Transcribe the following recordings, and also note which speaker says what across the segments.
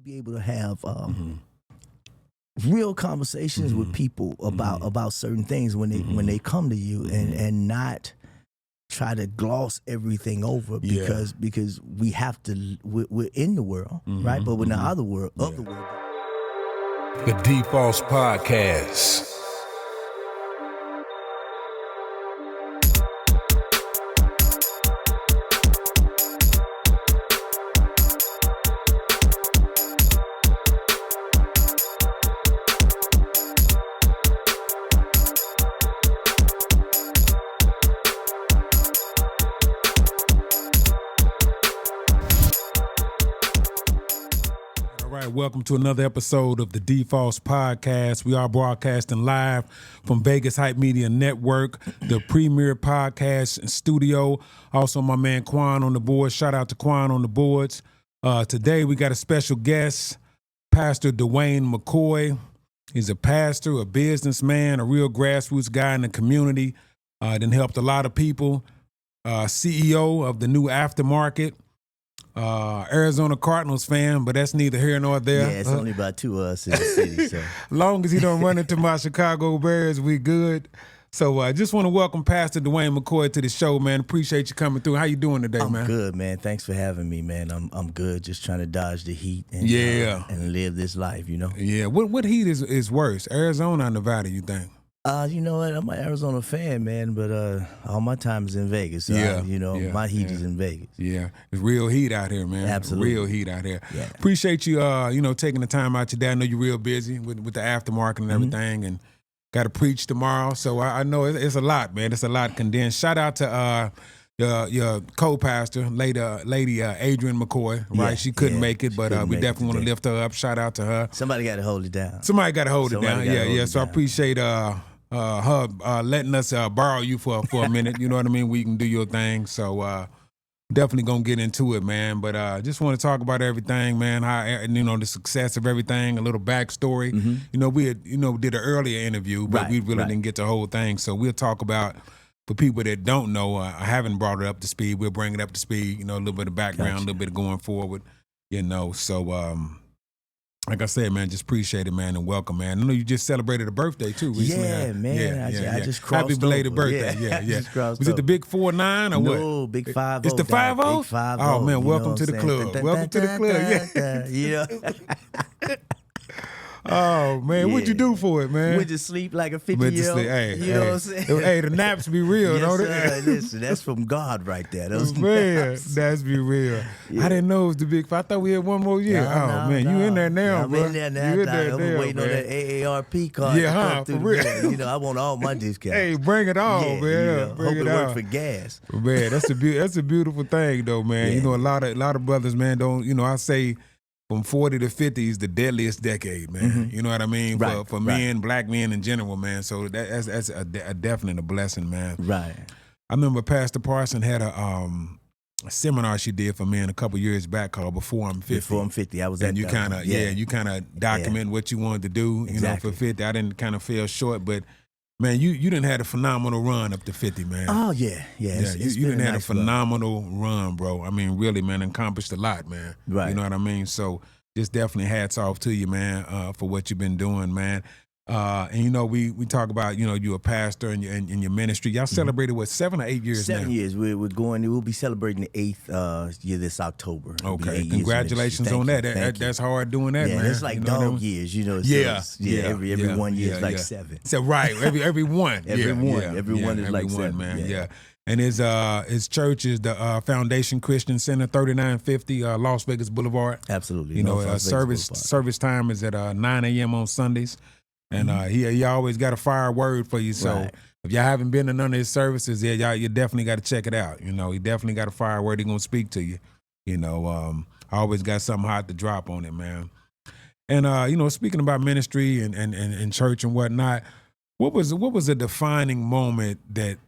Speaker 1: be able to have real conversations with people about certain things when they come to you, and not try to gloss everything over because we have to. We're in the world, right? But we're in the other world.
Speaker 2: The D.Fos podcast. Welcome to another episode of the D.Fos podcast. We are broadcasting live from Vegas Hype Media Network, the premier podcast studio. Also, my man Quan on the board. Shout out to Quan on the boards. Today, we got a special guest, Pastor DeWayne Mccoy. He's a pastor, a businessman, a real grassroots guy in the community. Then helped a lot of people. CEO of the new aftermarket. Arizona Cardinals fan, but that's neither here nor there.
Speaker 1: Yeah, it's only about two of us in the city. So,
Speaker 2: long as he don't run into my Chicago Bears, we good. So I just want to welcome Pastor DeWayne Mccoy to the show, man. Appreciate you coming through. How you doing today, man?
Speaker 1: I'm good, man. Thanks for having me, man. I'm good. Just trying to dodge the heat and and live this life, you know.
Speaker 2: Yeah. What heat is worse, Arizona or Nevada? You think?
Speaker 1: You know what? I'm an Arizona fan, man, but all my time is in Vegas. So my heat is in Vegas.
Speaker 2: Yeah, it's real heat out here, man.
Speaker 1: Absolutely,
Speaker 2: real heat out here.
Speaker 1: Yeah.
Speaker 2: Appreciate you, taking the time out today. I know you're real busy with the aftermarket and everything, and got to preach tomorrow. So I know it's a lot, man. It's a lot condensed. Shout out to your co-pastor, lady Adrienne Wright-Mccoy. Right, she couldn't make it, but we definitely want to lift her up. Shout out to her.
Speaker 1: Somebody got to hold it down.
Speaker 2: Yeah. So I appreciate her letting us borrow you for a minute. You know what I mean? We can do your thing. So definitely gonna get into it, man. But just want to talk about everything, man. How the success of everything, a little backstory. We had, did an earlier interview, but we really didn't get the whole thing. So we'll talk about, for people that don't know, I haven't brought it up to speed. We'll bring it up to speed. A little bit of background, a little bit of going forward. So. Like I said, man, just appreciate it, man, and welcome, man. I know you just celebrated a birthday, too, recently.
Speaker 1: Yeah, man. I just crossed
Speaker 2: Happy belated
Speaker 1: over.
Speaker 2: birthday. Yeah. Was it the big 4-9 or what?
Speaker 1: No, big 5-0.
Speaker 2: It's the 5-0?
Speaker 1: Big 5-0.
Speaker 2: Oh, man, welcome to the club. Welcome to the club,
Speaker 1: yeah.
Speaker 2: Oh, man, what'd you do for it, man?
Speaker 1: Went to sleep like a 50-year-old. You know what I'm saying?
Speaker 2: Hey, the naps be real, don't it?
Speaker 1: Listen, that's from God right there. Those
Speaker 2: naps. That's be real. Yeah. I didn't know it was the big 5. I thought we had one more year. You in there now, bro.
Speaker 1: I'm in there now. I'm waiting on that AARP card.
Speaker 2: Yeah, for real.
Speaker 1: I want all my discounts.
Speaker 2: Hey, bring it on, man.
Speaker 1: Hope it works for gas.
Speaker 2: Man, that's a beautiful thing, though, man.
Speaker 1: Yeah.
Speaker 2: A lot of brothers, man, don't, I say, from 40 to 50 is the deadliest decade, man. You know what I mean?
Speaker 1: Right,
Speaker 2: for men, black men in general, man. So that's a definitely a blessing, man.
Speaker 1: Right.
Speaker 2: I remember Pastor Parson had a seminar she did for men a couple years back called Before I'm 50.
Speaker 1: Before I'm 50, I was at
Speaker 2: that. And you kind of document what you wanted to do,
Speaker 1: exactly.
Speaker 2: For 50. I didn't kind of feel short, but man, you done had a phenomenal run up to 50, man.
Speaker 1: Oh, yeah.
Speaker 2: You done had a phenomenal run, bro. I mean, really, man, accomplished a lot, man.
Speaker 1: Right.
Speaker 2: You know what I mean? So just definitely hats off to you, man, for what you've been doing, man. And, we talk about, you're a pastor and your ministry. Y'all celebrated, 7 or 8 years
Speaker 1: 7
Speaker 2: now?
Speaker 1: years. We'll be celebrating the 8th year this October.
Speaker 2: Okay. Congratulations on that. That's hard doing that, man.
Speaker 1: It's like dog years, So every 1 year is like 7.
Speaker 2: So, right. Every one.
Speaker 1: Every one is like 7,
Speaker 2: man. Yeah. And his church is the Foundation Christian Center, 3950 Las Vegas Boulevard.
Speaker 1: Absolutely.
Speaker 2: Service time is at 9 a.m. on Sundays. And he always got a fire word for you. So if y'all haven't been to none of his services, you definitely got to check it out. He definitely got a fire word. He going to speak to you. I always got something hot to drop on it, man. And, speaking about ministry and church and whatnot, what was a defining moment that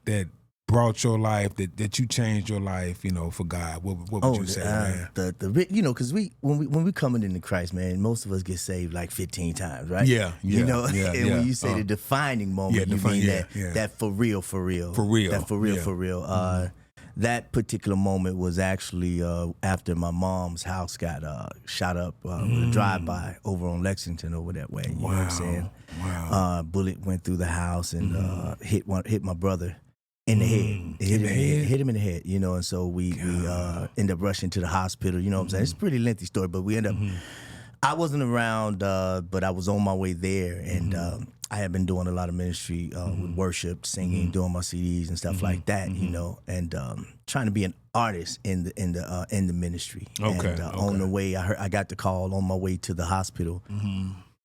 Speaker 2: brought your life, that you changed your life, for God? What would you say, man?
Speaker 1: Because when we coming into Christ, man, most of us get saved like 15 times, right?
Speaker 2: Yeah.
Speaker 1: And when you say the defining moment, you mean that for real.
Speaker 2: For real.
Speaker 1: That for real. that particular moment was actually after my mom's house got shot up with a drive-by over on Lexington over that way. You know what I'm saying?
Speaker 2: Wow.
Speaker 1: Bullet went through the house and hit my brother in the head. Hit him in the head, you know, and so we ended up rushing to the hospital, you know what I'm saying? It's a pretty lengthy story, but we ended up, I wasn't around, but I was on my way there, and I had been doing a lot of ministry with worship, singing, doing my CDs and stuff like that, you know, and trying to be an artist in the ministry.
Speaker 2: Okay.
Speaker 1: And on the way, I got the call on my way to the hospital.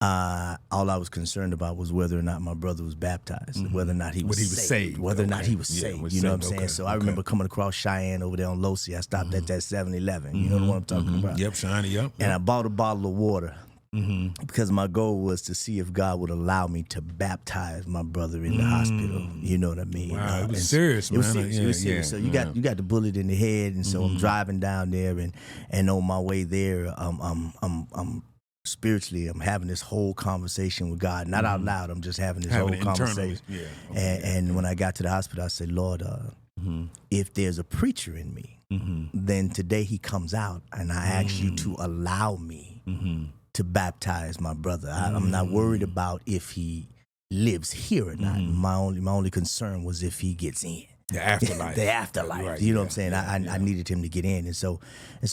Speaker 1: All I was concerned about was whether or not my brother was baptized, whether or not he was saved, whether or not he was saved. You know what I'm saying? So I remember coming across Cheyenne over there on Losi. I stopped at that 7-Eleven. You know the one I'm talking about?
Speaker 2: Yep, Shiny, yep.
Speaker 1: And I bought a bottle of water because my goal was to see if God would allow me to baptize my brother in the hospital. You know what I mean?
Speaker 2: Wow, it was serious, man.
Speaker 1: It was serious. So you got the bullet in the head, and so I'm driving down there, and on my way there, I'm spiritually, I'm having this whole conversation with God, not out loud. I'm just having this whole conversation. And when I got to the hospital, I said, Lord, if there's a preacher in me, then today he comes out, and I ask you to allow me to baptize my brother. I'm not worried about if he lives here or not. My only concern was if he gets in.
Speaker 2: The afterlife.
Speaker 1: The afterlife.
Speaker 2: Right,
Speaker 1: you know what I'm saying? I needed him to get in. And so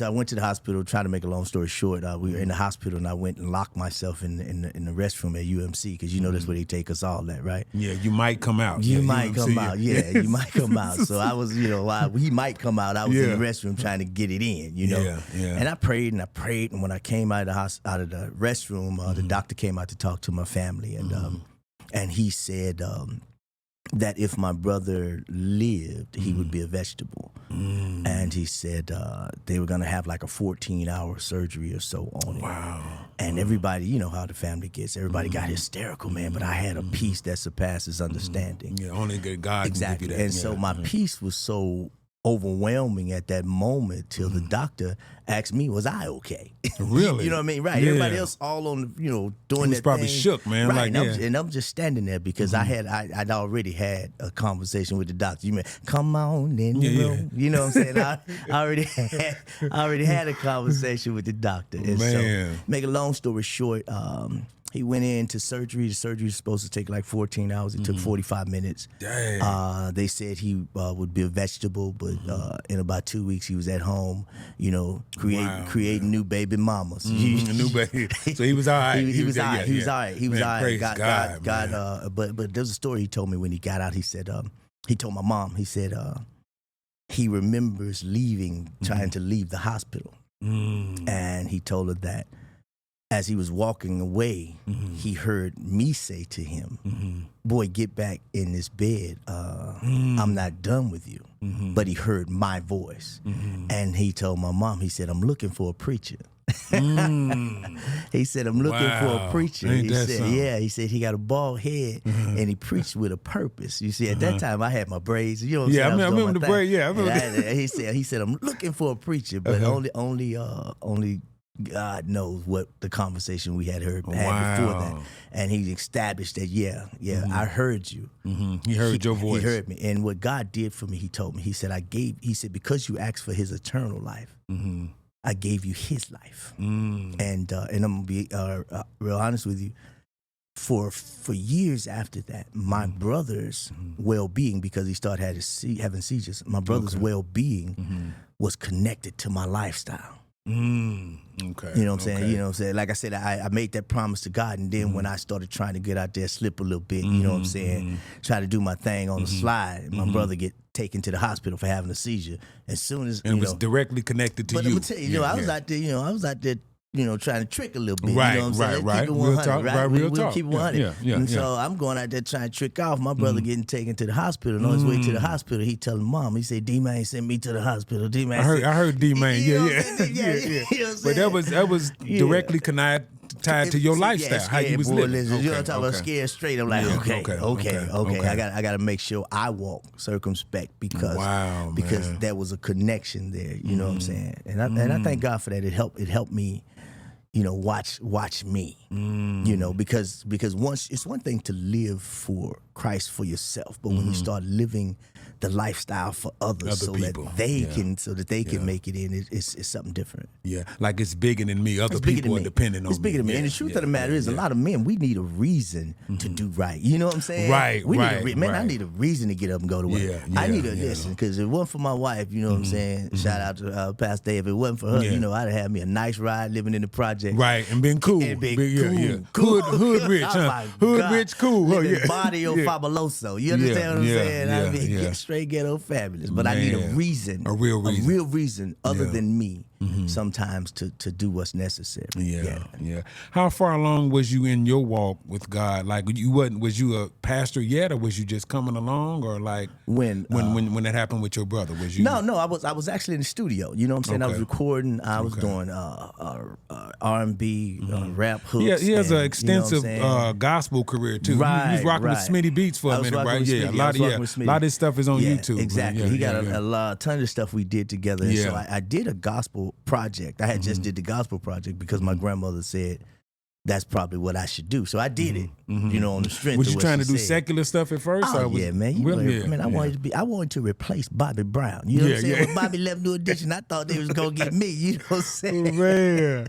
Speaker 1: I went to the hospital, trying to make a long story short. We were in the hospital, and I went and locked myself in the restroom at UMC, because you know that's where they take us all at, right?
Speaker 2: Yeah, you might come out.
Speaker 1: You might come out. Yeah, you might come out. So I was, you know, he might come out. I was in the restroom trying to get it in, you know? And I prayed, and when I came out of the restroom, the doctor came out to talk to my family, and he said, that if my brother lived, he would be a vegetable. And he said they were going to have like a 14-hour surgery or so on it.
Speaker 2: Wow.
Speaker 1: And everybody, you know how the family gets. Everybody got hysterical, man. But I had a peace that surpasses understanding.
Speaker 2: Yeah, only God
Speaker 1: exactly.
Speaker 2: can give you that.
Speaker 1: And so my peace was so overwhelming at that moment till the doctor asked me, was I okay?
Speaker 2: Really?
Speaker 1: You know what I mean? Right.
Speaker 2: Yeah.
Speaker 1: Everybody else all on, you know, doing that
Speaker 2: probably
Speaker 1: thing.
Speaker 2: shook, man.
Speaker 1: Right.
Speaker 2: Like,
Speaker 1: and I'm just standing there because I'd already had a conversation with the doctor. You mean, come on in the room. You know what I'm saying? I already had a conversation with the doctor. And so, make a long story short, he went into surgery. The surgery was supposed to take like 14 hours. It took 45 minutes.
Speaker 2: Dang.
Speaker 1: They said he would be a vegetable, but in about 2 weeks he was at home, you know, creating new baby mamas.
Speaker 2: New baby. So he was all right.
Speaker 1: He was all right. He was all right. He was all right.
Speaker 2: Praise God.
Speaker 1: But there's a story he told me when he got out. He said, he told my mom, he said, he remembers trying to leave the hospital. And he told her that as he was walking away, he heard me say to him, boy, get back in this bed. I'm not done with you. But he heard my voice. And he told my mom, he said, I'm looking for a preacher. He said, I'm looking for a preacher.
Speaker 2: Ain't
Speaker 1: He
Speaker 2: that
Speaker 1: said,
Speaker 2: something?
Speaker 1: yeah. He said, he got a bald head and he preached with a purpose. You see, at that time I had my braids. You know what I'm saying?
Speaker 2: I remember the braid. Yeah, I remember that.
Speaker 1: He said, I'm looking for a preacher, but only God knows what the conversation we had before that. And he established that, I heard you.
Speaker 2: He heard your voice.
Speaker 1: He heard me. And what God did for me, he told me, he said, because you asked for his eternal life, I gave you his life. And I'm going to be real honest with you. For years after that, my brother's well-being, because he started having seizures, my brother's well-being was connected to my lifestyle.
Speaker 2: Okay.
Speaker 1: You know what I'm saying? You know what I'm saying? Like I said, I made that promise to God, and then when I started trying to get out there, slip a little bit, you know what I'm saying? Try to do my thing on the slide. My brother get taken to the hospital for having a seizure. As soon as
Speaker 2: it was directly connected to you.
Speaker 1: But I'm gonna tell you, I was out there, trying to trick a little bit.
Speaker 2: Right,
Speaker 1: you know what I'm saying?
Speaker 2: right.
Speaker 1: Keep it 100,
Speaker 2: Real talk,
Speaker 1: right?
Speaker 2: real
Speaker 1: We'll
Speaker 2: talk.
Speaker 1: keep it 100. So I'm going out there trying to trick off. My brother getting taken to the hospital. And on his way to the hospital, he telling mom, he said, D-Man sent me to the hospital. D-Man
Speaker 2: I heard D-Man.
Speaker 1: You know
Speaker 2: Yeah.
Speaker 1: what I'm
Speaker 2: But that was directly tied to your lifestyle, how you was living.
Speaker 1: You know what I'm talking about? Scared straight. I'm like, okay. I got to make sure I walk circumspect because there was a connection there. You know what I'm saying? And I thank God for that. It helped me. Watch me, because once it's one thing to live for Christ for yourself, but when you start living the lifestyle for others, so
Speaker 2: people.
Speaker 1: that they can make it in, it's something different.
Speaker 2: Yeah, like it's bigger than me. Other people are depending on me.
Speaker 1: It's bigger than me. And the truth of the matter is, a lot of men, we need a reason to do right. You know what I'm saying?
Speaker 2: Right,
Speaker 1: I need a reason to get up and go to work. I need a listen, because if it wasn't for my wife, you know what I'm saying? Shout out to Pastor Dave. If it wasn't for her, you know, I'd have had me a nice ride living in the project.
Speaker 2: Right, and been cool.
Speaker 1: Cool.
Speaker 2: Hood rich, huh? Hood rich, cool.
Speaker 1: Barrio Fabuloso. You understand what I'm saying? I mean, straight ghetto fabulous. But I need a reason.
Speaker 2: A real reason
Speaker 1: other than me sometimes to do what's necessary.
Speaker 2: Yeah. How far along was you in your walk with God? Like was you a pastor yet, or was you just coming along, or like when that happened with your brother? Was you?
Speaker 1: No, I was actually in the studio. You know what I'm saying? I was recording. I was doing R&B, rap hooks.
Speaker 2: Yeah, he has an extensive gospel career too.
Speaker 1: Right,
Speaker 2: he was rocking with Smitty Beats for a minute, right? Yeah, a lot of his stuff is on YouTube.
Speaker 1: Exactly. He got a ton of stuff we did together. And so I did a gospel project. I had just did the gospel project because my grandmother said that's probably what I should do. So I did it, you know, on the strength.
Speaker 2: Was
Speaker 1: you
Speaker 2: trying to do secular stuff at first?
Speaker 1: Oh, yeah, man. I wanted to replace Bobby Brown. You know what I'm saying? When Bobby left New Edition, I thought they was going to get me. You know what I'm saying?
Speaker 2: Man.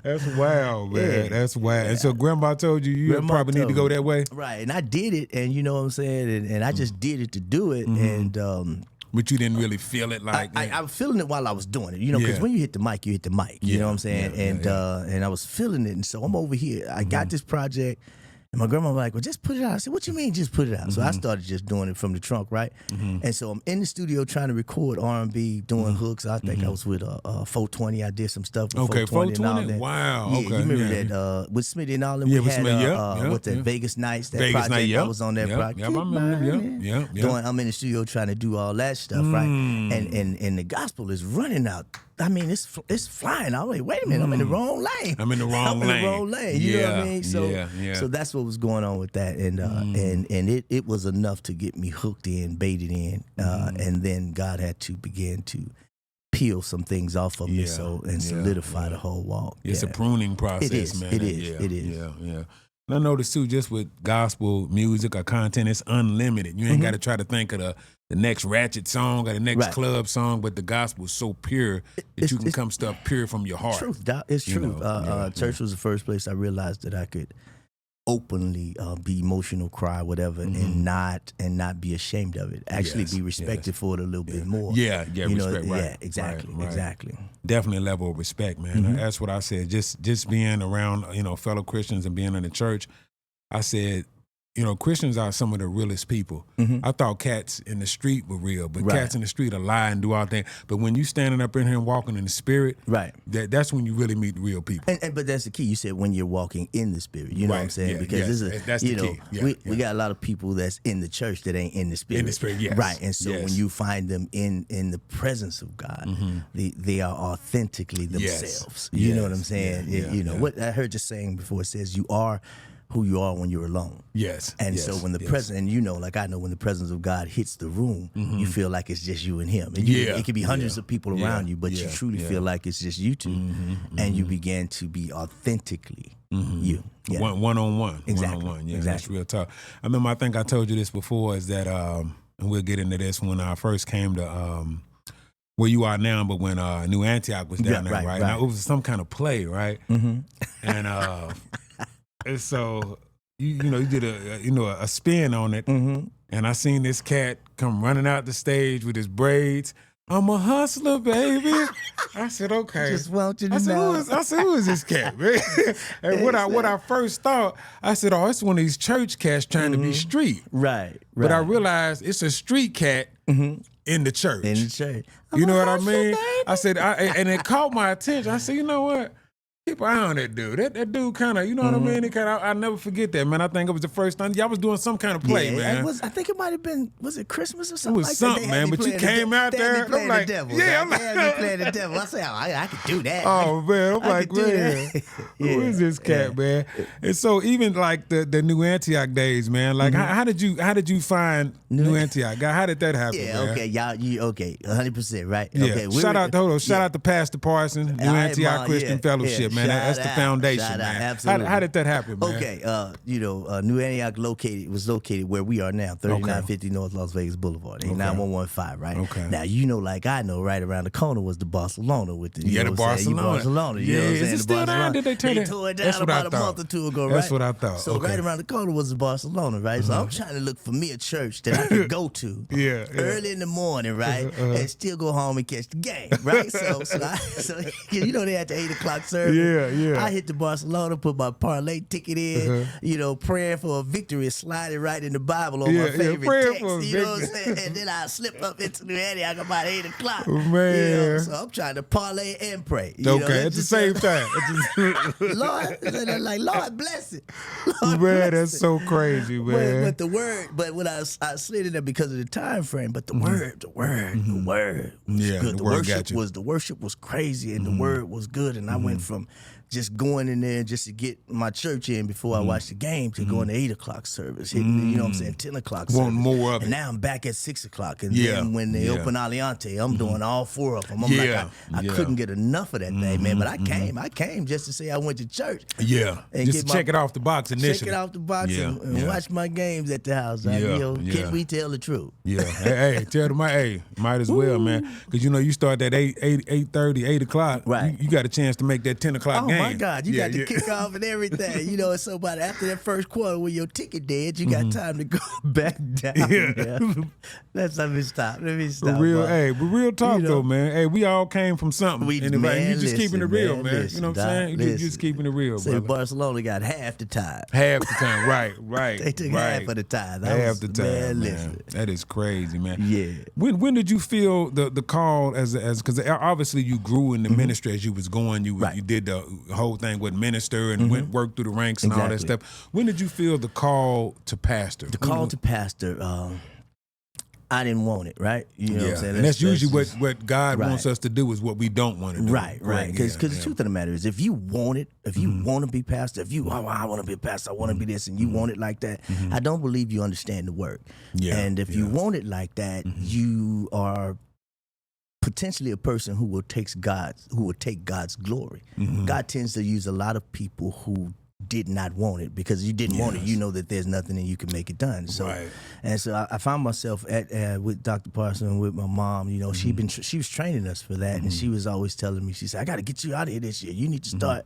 Speaker 2: That's wild, man. That's wild. And so grandma told you probably need to go that way?
Speaker 1: Right. And I did it, and you know what I'm saying? And I just did it to do it. And
Speaker 2: but you didn't really feel it like
Speaker 1: I was feeling it while I was doing it, you know, because when you hit the mic, you hit the mic. You know what I'm saying? And I was feeling it. And so I'm over here. I got this project. And my grandma was like, well, just put it out. I said, what you mean just put it out? So I started just doing it from the trunk, right? And so I'm in the studio trying to record R&B, doing hooks. I think I was with 420. I did some stuff with 420 and all that.
Speaker 2: Wow.
Speaker 1: Yeah, you remember that with Smitty and all them?
Speaker 2: Yeah,
Speaker 1: we
Speaker 2: with
Speaker 1: had
Speaker 2: Smitty,
Speaker 1: with the Vegas Nights, that
Speaker 2: Vegas
Speaker 1: project
Speaker 2: Night,
Speaker 1: I was on that project.
Speaker 2: I remember,
Speaker 1: I'm in the studio trying to do all that stuff, right? And the gospel is running out. I mean, it's flying. I'm like, wait a minute, I'm in the wrong lane.
Speaker 2: I'm in the wrong lane.
Speaker 1: You know what I mean? So that's what was going on with that, and it was enough to get me hooked in, baited in, and then God had to begin to peel some things off of me, and solidify the whole walk.
Speaker 2: It's a pruning process, man.
Speaker 1: It is.
Speaker 2: Yeah. And I noticed too, just with gospel music or content, it's unlimited. You ain't got to try to think of the next ratchet song or the next club song, but the gospel is so pure that you can come stuff pure from your heart.
Speaker 1: It's true. Church was the first place I realized that I could openly be emotional, cry, whatever, and not be ashamed of it. Actually, be respected for it a little bit more.
Speaker 2: Respect. Right.
Speaker 1: Yeah, exactly,
Speaker 2: right.
Speaker 1: exactly.
Speaker 2: Definitely a level of respect, man. That's what I said. Just being around, fellow Christians and being in the church, I said, Christians are some of the realest people. I thought cats in the street were real, but cats in the street are lie and do all things. But when you standing up in here and walking in the spirit, that's when you really meet real people.
Speaker 1: But that's the key. You said when you're walking in the spirit. You know what I'm saying? Because
Speaker 2: that's the key.
Speaker 1: We got a lot of people that's in the church that ain't in the spirit.
Speaker 2: In the spirit, yes.
Speaker 1: Right. And so when you find them in the presence of God, they are authentically themselves. You know what I'm saying? What I heard you saying before, it says you are who you are when you're alone.
Speaker 2: Yes.
Speaker 1: And so when the presence, and like I know when the presence of God hits the room, you feel like it's just you and him. And it could be hundreds of people around you, but you truly feel like it's just you two. And you begin to be authentically you. Yeah.
Speaker 2: One-on-one.
Speaker 1: Exactly.
Speaker 2: One-on-one. Yeah, that's real tough. I remember, I think I told you this before, is that, and we'll get into this, when I first came to where you are now, but when New Antioch was down there, right? Now, it was some kind of play, right? And so, you did a spin on it, and I seen this cat come running out the stage with his braids. I'm a hustler, baby. I said, okay.
Speaker 1: Just want you to know.
Speaker 2: I said, who is this cat, man? And what I first thought, I said, oh, it's one of these church cats trying to be street.
Speaker 1: Right.
Speaker 2: But I realized it's a street cat in the church.
Speaker 1: In the church.
Speaker 2: You know what I mean? Baby. I said, and it caught my attention. I said, you know what? Keep an eye on that dude. That dude kind of, you know what I mean? I'll never forget that, man. I think it was the first time y'all was doing some kind of play, man.
Speaker 1: I think it might have been, was it Christmas or something?
Speaker 2: It was something, man. But you came out there, I'm like,
Speaker 1: they had me playing the devil. I said, I could do that.
Speaker 2: Oh man, I'm like, man, who is this cat, man? And so even like the New Antioch days, man. Like, how did you find New Antioch? How did that happen?
Speaker 1: Yeah, man? Okay, y'all, 100%, right?
Speaker 2: Yeah.
Speaker 1: Okay,
Speaker 2: shout out to Pastor Parsons, New Antioch Christian Fellowship. man. That's the foundation, man.
Speaker 1: Absolutely.
Speaker 2: How did that happen, man?
Speaker 1: Okay, New Antioch was located where we are now, 3950 North Las Vegas Boulevard, 89115, right?
Speaker 2: Okay.
Speaker 1: Now, like I know, right around the corner was the Barcelona with the,
Speaker 2: the Barcelona.
Speaker 1: You know what I'm saying?
Speaker 2: Is it still down? Did they turn it?
Speaker 1: They tore it down about a month or two ago, right?
Speaker 2: That's what I thought.
Speaker 1: So right around the corner was the Barcelona, right? So I'm trying to look for me a church that I could go to early in the morning, right? And still go home and catch the game, right? So they had the 8 o'clock service.
Speaker 2: Yeah.
Speaker 1: I hit the Barcelona, put my parlay ticket in, praying for a victory, sliding right in the Bible on my favorite text. You know what I'm saying? And then I slip up into New Antioch about 8 o'clock.
Speaker 2: Man.
Speaker 1: So I'm trying to parlay and pray.
Speaker 2: At the same time.
Speaker 1: Lord bless it.
Speaker 2: Man, that's so crazy, man.
Speaker 1: But the word, when I slid in there because of the time frame, but the word was good. The worship was crazy and the word was good. And I went from just going in there just to get my church in before I watched the game to going to 8 o'clock service, hitting, you know what I'm saying, 10 o'clock service.
Speaker 2: Want more of it.
Speaker 1: And now I'm back at 6 o'clock. And then when they open Aliante, I'm doing all 4 of them. I'm I couldn't get enough of that thing, man. But I came just to say I went to church.
Speaker 2: Yeah. And just to check it off the box initially.
Speaker 1: Check it off the box and watch my games at the house. Right? Can we tell the truth?
Speaker 2: Yeah. hey, tell them, might as well, man. Because, you start at 8:30, 8 o'clock.
Speaker 1: Right.
Speaker 2: You got a chance to make that 10 o'clock game.
Speaker 1: Oh, my God. You got to kick off and everything. And so after that first quarter when your ticket dead, you got time to go back down. Yeah. Let me stop.
Speaker 2: Real talk, though, man. Hey, we all came from something. You just keeping it real, man.
Speaker 1: Listen,
Speaker 2: you know what I'm saying? You just keeping it real,
Speaker 1: brother. Barcelona got half the time.
Speaker 2: Right.
Speaker 1: They took half of the time.
Speaker 2: Half the time, man. That is crazy, man.
Speaker 1: Yeah.
Speaker 2: When did you feel the call because obviously you grew in the ministry as you was going. You did the whole thing with minister and worked through the ranks and all that stuff. When did you feel the call to pastor?
Speaker 1: The call to pastor, I didn't want it, right? You know what I'm saying?
Speaker 2: And that's usually what God wants us to do is what we don't want to do.
Speaker 1: Right. Because the truth of the matter is if you want it, if you want to be pastor, if you, I want to be a pastor, I want to be this, and you want it like that, I don't believe you understand the work. Yeah. And if you want it like that, you are potentially a person who will take God's glory. God tends to use a lot of people who did not want it because you didn't want it. You know that there's nothing and you can make it done. So, and so I found myself at with Dr. Parson, with my mom. She was training us for that, and she was always telling me, she said, "I got to get you out of here this year. You need to start."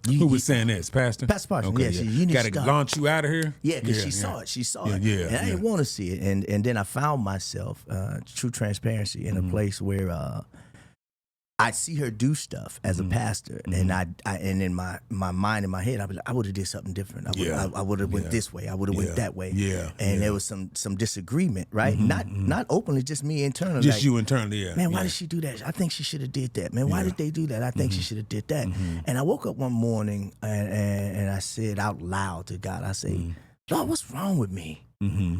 Speaker 2: Who was saying this, Pastor?
Speaker 1: Pastor Parson.
Speaker 2: Okay,
Speaker 1: you need
Speaker 2: to launch you out of here.
Speaker 1: Yeah, because she saw it. She saw it. And I didn't want to see it. And then I found myself, true transparency, in a place where I see her do stuff as a pastor, and and in my mind, in my head, I'd be like, I would have did something different. I would have went this way. I would have went that way. And there was some disagreement, right? Not openly, just me internally.
Speaker 2: Just you internally,
Speaker 1: Man, why did she do that? I think she should have did that. Man, why did they do that? I think she should have did that. And I woke up one morning and I said out loud to God, I say, Lord, what's wrong with me?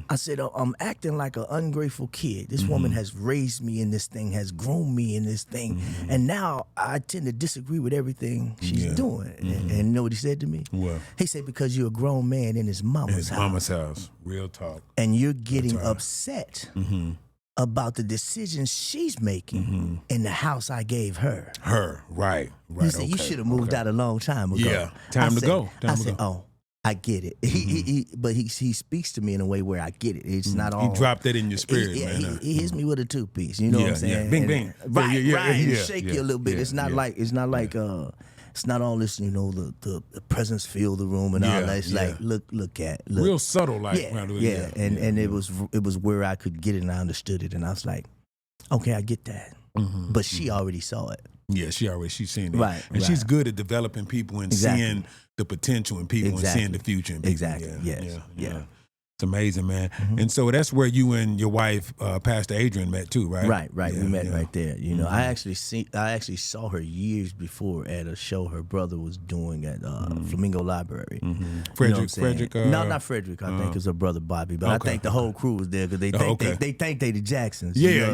Speaker 1: I said, I'm acting like an ungrateful kid. This woman has raised me in this thing, has grown me in this thing, and now I tend to disagree with everything she's doing. And you know what he said to me?
Speaker 2: What?
Speaker 1: He said, because you're a grown man in his mama's house.
Speaker 2: Real talk.
Speaker 1: And you're getting upset about the decisions she's making in the house I gave her.
Speaker 2: Right.
Speaker 1: He said, you should have moved out a long time ago.
Speaker 2: Yeah, time to go.
Speaker 1: I said, oh, I get it. But he speaks to me in a way where I get it. It's not all.
Speaker 2: He dropped that in your spirit, man.
Speaker 1: He hits me with a 2-piece. You know what I'm saying?
Speaker 2: Yeah. Bing, bing.
Speaker 1: Right. And shake you a little bit. It's not like it's not all this, the presence fill the room and all that. It's like look
Speaker 2: real subtle, like
Speaker 1: And it was where I could get it and I understood it, and I was like, okay, I get that. But she already saw it.
Speaker 2: Yeah, she's seen it.
Speaker 1: Right.
Speaker 2: And she's good at developing people and seeing the potential in people and seeing the future in people.
Speaker 1: Exactly. Yeah.
Speaker 2: It's amazing, man. And so that's where you and your wife, Pastor Adrienne, met too, right?
Speaker 1: Right. We met right there. I actually saw her years before at a show her brother was doing at Flamingo Library.
Speaker 2: Frederick.
Speaker 1: No, not Frederick. I think it was her brother Bobby. But I think the whole crew was there because they think they the Jacksons.
Speaker 2: Yeah.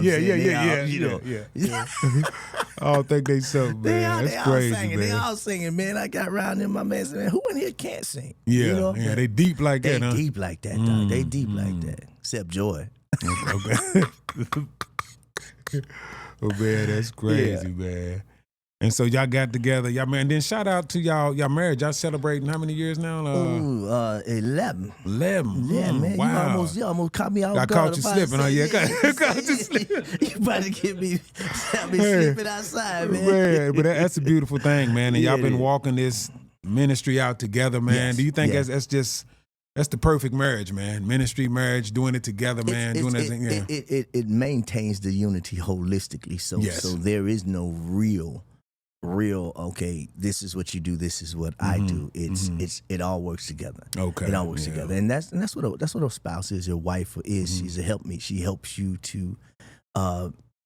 Speaker 2: I don't think they something, man. That's crazy,
Speaker 1: singing,
Speaker 2: man.
Speaker 1: They all singing, man. I got around in my man saying, who in here can't sing?
Speaker 2: Yeah, they deep like that, huh?
Speaker 1: They deep like that, dog. They deep like that. Except Joy.
Speaker 2: Oh, man, that's crazy, man. And so y'all got together, y'all man. Then shout out to y'all marriage. Y'all celebrating how many years now?
Speaker 1: 11.
Speaker 2: 11.
Speaker 1: Yeah, man.
Speaker 2: Wow.
Speaker 1: You almost caught me out.
Speaker 2: I caught you slipping. Caught you slipping.
Speaker 1: You about to get me slipping outside, man.
Speaker 2: But that's a beautiful thing, man. And y'all been walking this ministry out together, man.
Speaker 1: Yes,
Speaker 2: Do you think that's the perfect marriage, man? Ministry, marriage, doing it together, man.
Speaker 1: It maintains the unity holistically. So there is no real. Okay, this is what you do. This is what I do. It all works together.
Speaker 2: Okay,
Speaker 1: it all works together, and that's what a spouse is. Your wife is. She's a helpmeet. She helps you to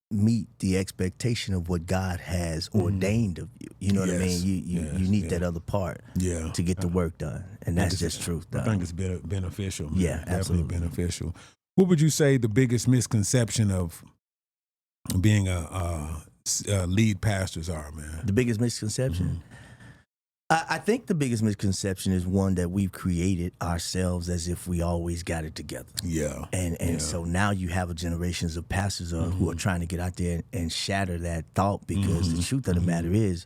Speaker 1: meet the expectation of what God has ordained of you. You know what I mean? You need that other part to get the work done, and that's just truth.
Speaker 2: I think it's beneficial. Man.
Speaker 1: Yeah, absolutely
Speaker 2: definitely beneficial. What would you say the biggest misconception of being a lead pastors are, man?
Speaker 1: The biggest misconception? I think the biggest misconception is one that we've created ourselves as if we always got it together.
Speaker 2: Yeah.
Speaker 1: And so now you have generations of pastors who are trying to get out there and shatter that thought, because the truth of the matter is,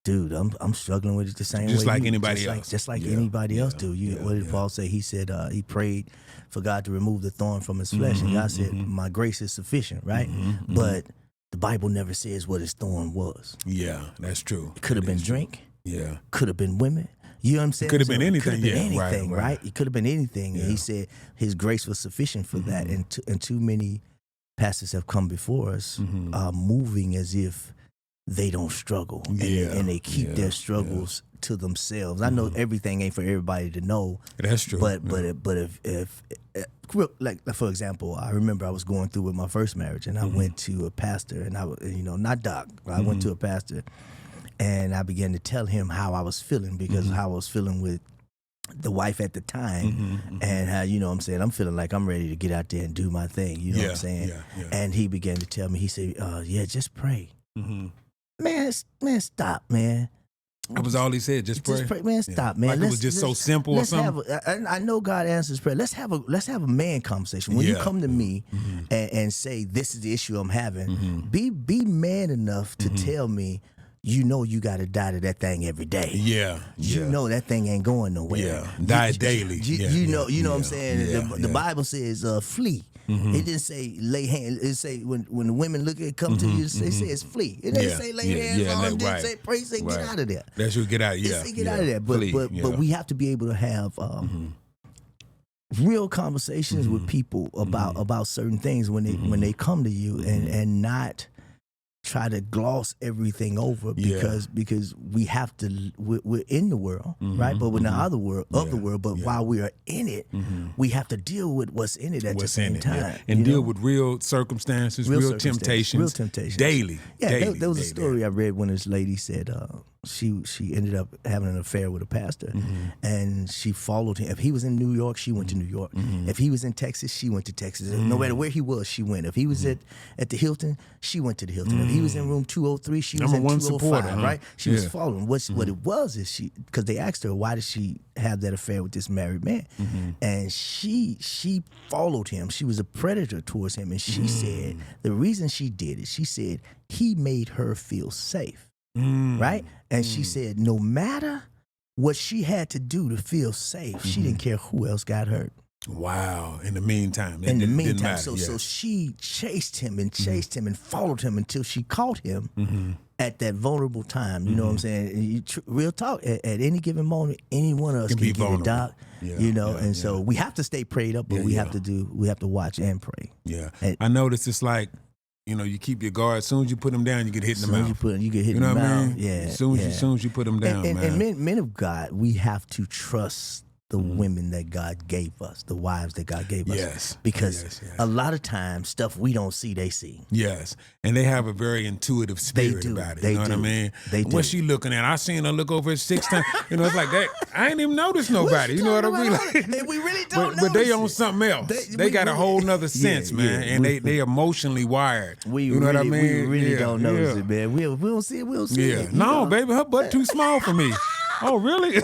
Speaker 1: dude, I'm struggling with it the same way.
Speaker 2: Just like anybody else.
Speaker 1: Just like anybody else do. What did Paul say? He said he prayed for God to remove the thorn from his flesh, and God said, my grace is sufficient, right? But the Bible never says what his thorn was.
Speaker 2: Yeah, that's true.
Speaker 1: It could have been drink.
Speaker 2: Yeah.
Speaker 1: Could have been women. You know what I'm saying?
Speaker 2: It could have been anything.
Speaker 1: Could have been anything, right? It could have been anything.
Speaker 2: Yeah.
Speaker 1: And he said his grace was sufficient for that. And too many pastors have come before us moving as if they don't struggle. And they keep their struggles to themselves. I know everything ain't for everybody to know.
Speaker 2: That's true.
Speaker 1: But if like for example, I remember I was going through with my first marriage, and I went to a pastor, and I was, not Doc, I went to a pastor, and I began to tell him how I was feeling, because how I was feeling with the wife at the time, and how, I'm saying, I'm feeling like I'm ready to get out there and do my thing, you know what I'm saying? And he began to tell me, he said, just pray. Man, stop, man.
Speaker 2: That was all he said. Just pray.
Speaker 1: Man. Stop, man.
Speaker 2: Like it was just so simple or something.
Speaker 1: I know God answers prayer. Let's have a man conversation. When you come to me and say, this is the issue I'm having, be man enough to tell me, you got to die to that thing every day. You know that thing ain't going nowhere.
Speaker 2: Die daily.
Speaker 1: You know what I'm saying? The Bible says flee. It didn't say lay hands. It say when the women come to you, they say it's flee. It didn't say lay hands on them. It didn't say pray. Say get out of there.
Speaker 2: That's what get out.
Speaker 1: Get out of there. But we have to be able to have real conversations with people about certain things when they come to you, and not try to gloss everything over, because we have to, we're in the world, right? But we're not the world of the world. But while we are in it, we have to deal with what's in it at the same time,
Speaker 2: and deal with real circumstances, real temptations, daily.
Speaker 1: There was a story I read when this lady said she ended up having an affair with a pastor, and she followed him. If he was in New York, she went to New York. If he was in Texas, she went to Texas. No matter where he was, she went. If he was at the Hilton, she went to the Hilton. If he was in room 203, she was in 205, right? She was following. What it was is because they asked her, why did she have that affair with this married man? And she followed him. She was a predator towards him. And she said the reason she did it, she said he made her feel safe. Right? And she said no matter what she had to do to feel safe, she didn't care who else got hurt.
Speaker 2: Wow. In the meantime.
Speaker 1: So she chased him and followed him until she caught him at that vulnerable time. You know what I'm saying? Real talk, at any given moment, any one of us can get it, Doc. So we have to stay prayed up, but we have to watch and pray.
Speaker 2: Yeah. I noticed it's like, you keep your guard. As soon as you put them down, you get hit in the mouth.
Speaker 1: You get hit in the mouth.
Speaker 2: I mean? Yeah. As soon as you put them down,
Speaker 1: and men of God, we have to trust the women that God gave us, the wives that God gave us.
Speaker 2: Yes.
Speaker 1: Because a lot of times, stuff we don't see, they see.
Speaker 2: Yes. And they have a very intuitive spirit about it. You know what I mean?
Speaker 1: They do.
Speaker 2: What's she looking at? I seen her look over 6 times. It's like that. I ain't even noticed nobody. You know what I mean?
Speaker 1: And we really don't
Speaker 2: but they on something else. They got a whole nother sense, man. And they emotionally wired. You know what I mean?
Speaker 1: We really don't notice it, man. We don't see it. We don't see it.
Speaker 2: No, baby, her butt too small for me. Oh, really?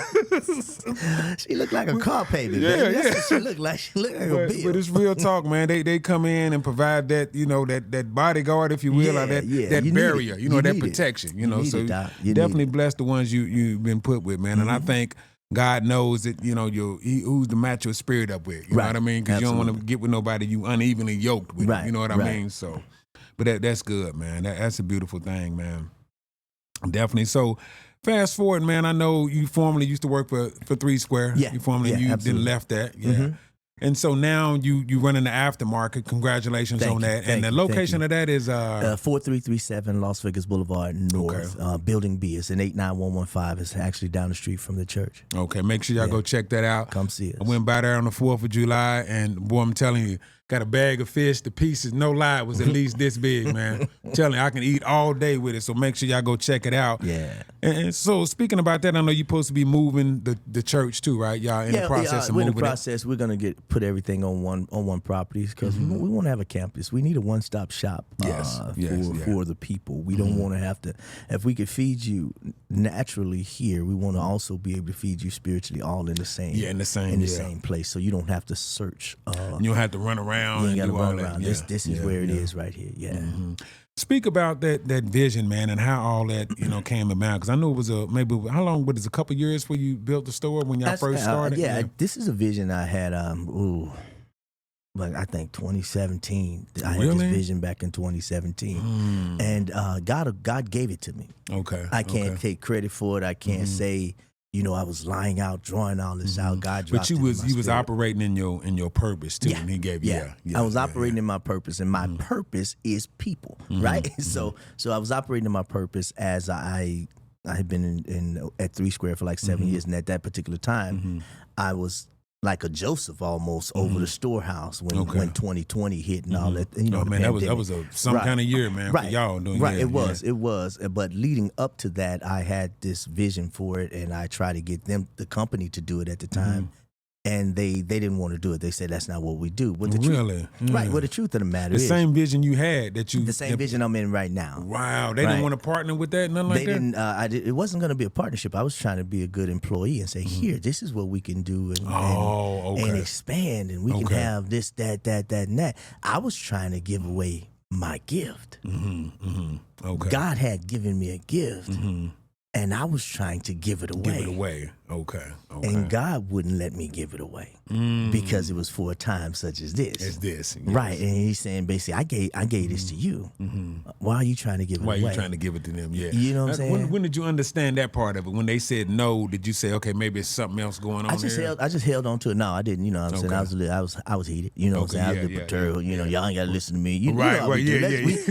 Speaker 1: She looked like a car payment.
Speaker 2: Yeah,
Speaker 1: baby. That's what she looked like. She looked like a bill.
Speaker 2: But it's real talk, man. They come in and provide that, that bodyguard, if you will, or that barrier, that protection. So definitely bless the ones you've been put with, man. And I think God knows that, who's to match your spirit up with. You know what I mean? Because you don't want to get with nobody you unevenly yoked with. You know what I mean? So, but that's good, man. That's a beautiful thing, man. Definitely. So, fast forward, man. I know you formerly used to work for 3 Square.
Speaker 1: Yeah.
Speaker 2: You then left that. Yeah. Mm-hmm. And so now you run in the aftermarket. Congratulations on that. And the location of that is
Speaker 1: 4337 Las Vegas Boulevard North.
Speaker 2: Okay.
Speaker 1: Building B. It's an 89115. It's actually down the street from the church.
Speaker 2: Okay, make sure y'all go check that out.
Speaker 1: Come see us.
Speaker 2: I went by there on the 4th of July, and boy, I'm telling you, got a bag of fish. The pieces, no lie, was at least this big, man. I'm telling you, I can eat all day with it. So make sure y'all go check it out.
Speaker 1: Yeah.
Speaker 2: And so speaking about that, I know you're supposed to be moving the church too, right? Y'all in the process of moving.
Speaker 1: We're in the process. We're gonna put everything on one property because we want to have a campus. We need a one-stop shop for the people. We don't want to have to. If we could feed you naturally here, we want to also be able to feed you spiritually, all in the same.
Speaker 2: Yeah, in the same
Speaker 1: place. So you don't have to search.
Speaker 2: You don't have to run around.
Speaker 1: You ain't got to run
Speaker 2: that.
Speaker 1: around. This is where it is right here. Yeah.
Speaker 2: Mm-hmm. Speak about that vision, man, and how all that came about. Because I know it was how long? What is it, a couple years before you built the store when y'all first started?
Speaker 1: This is a vision I had. I think 2017. I had this vision back in 2017, and God gave it to me.
Speaker 2: Okay.
Speaker 1: I can't take credit for it. I can't say. I was lying out, drawing all this out. God dropped it in my spirit. But you was
Speaker 2: operating in your purpose too, and He gave you.
Speaker 1: I was operating in my purpose, and my purpose is people, right? So I was operating in my purpose as I had been at 3 Square for like 7 years, and at that particular time, I was like a Joseph almost over the storehouse when 2020 hit and all that.
Speaker 2: That was some kind of year, man, for y'all doing
Speaker 1: it was. But leading up to that, I had this vision for it, and I tried to get the company to do it at the time. And they didn't want to do it. They said that's not what we do. But right. Well, the truth of the matter is
Speaker 2: the same vision you had the
Speaker 1: same vision I'm in right now.
Speaker 2: Wow, they didn't want to partner with that, nothing like that.
Speaker 1: It wasn't going to be a partnership. I was trying to be a good employee and say, here, this is what we can do, and expand, and we can have this, that, and that. I was trying to give away my gift.
Speaker 2: Okay.
Speaker 1: God had given me a gift. And I was trying to give it away.
Speaker 2: Okay.
Speaker 1: And God wouldn't let me give it away because it was for a time such as this.
Speaker 2: Yes.
Speaker 1: Right. And He's saying basically, I gave this to you. Why are you trying to give it away?
Speaker 2: Why are you trying to give it to them? Yeah.
Speaker 1: You know what I'm saying?
Speaker 2: When did you understand that part of it? When they said no, did you say, okay, maybe it's something else going on
Speaker 1: I just held on to it. No, I didn't. You know what I'm saying? I was heated. You know what I'm saying? I was a little perturbed. Y'all ain't got to listen to me.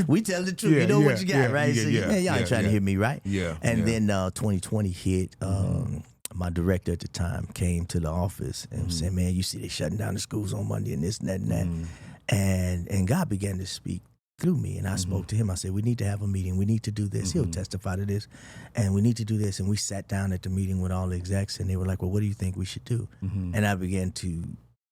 Speaker 1: We tell the truth. You know what you got, right? So y'all ain't trying to hear me, right?
Speaker 2: Yeah.
Speaker 1: And then 2020 hit. My director at the time came to the office and said, man, you see they shutting down the schools on Monday and this and that and that. And God began to speak through me. And I spoke to Him. I said, we need to have a meeting. We need to do this. He'll testify to this. And we need to do this. And we sat down at the meeting with all the execs, and they were like, well, what do you think we should do? And I began to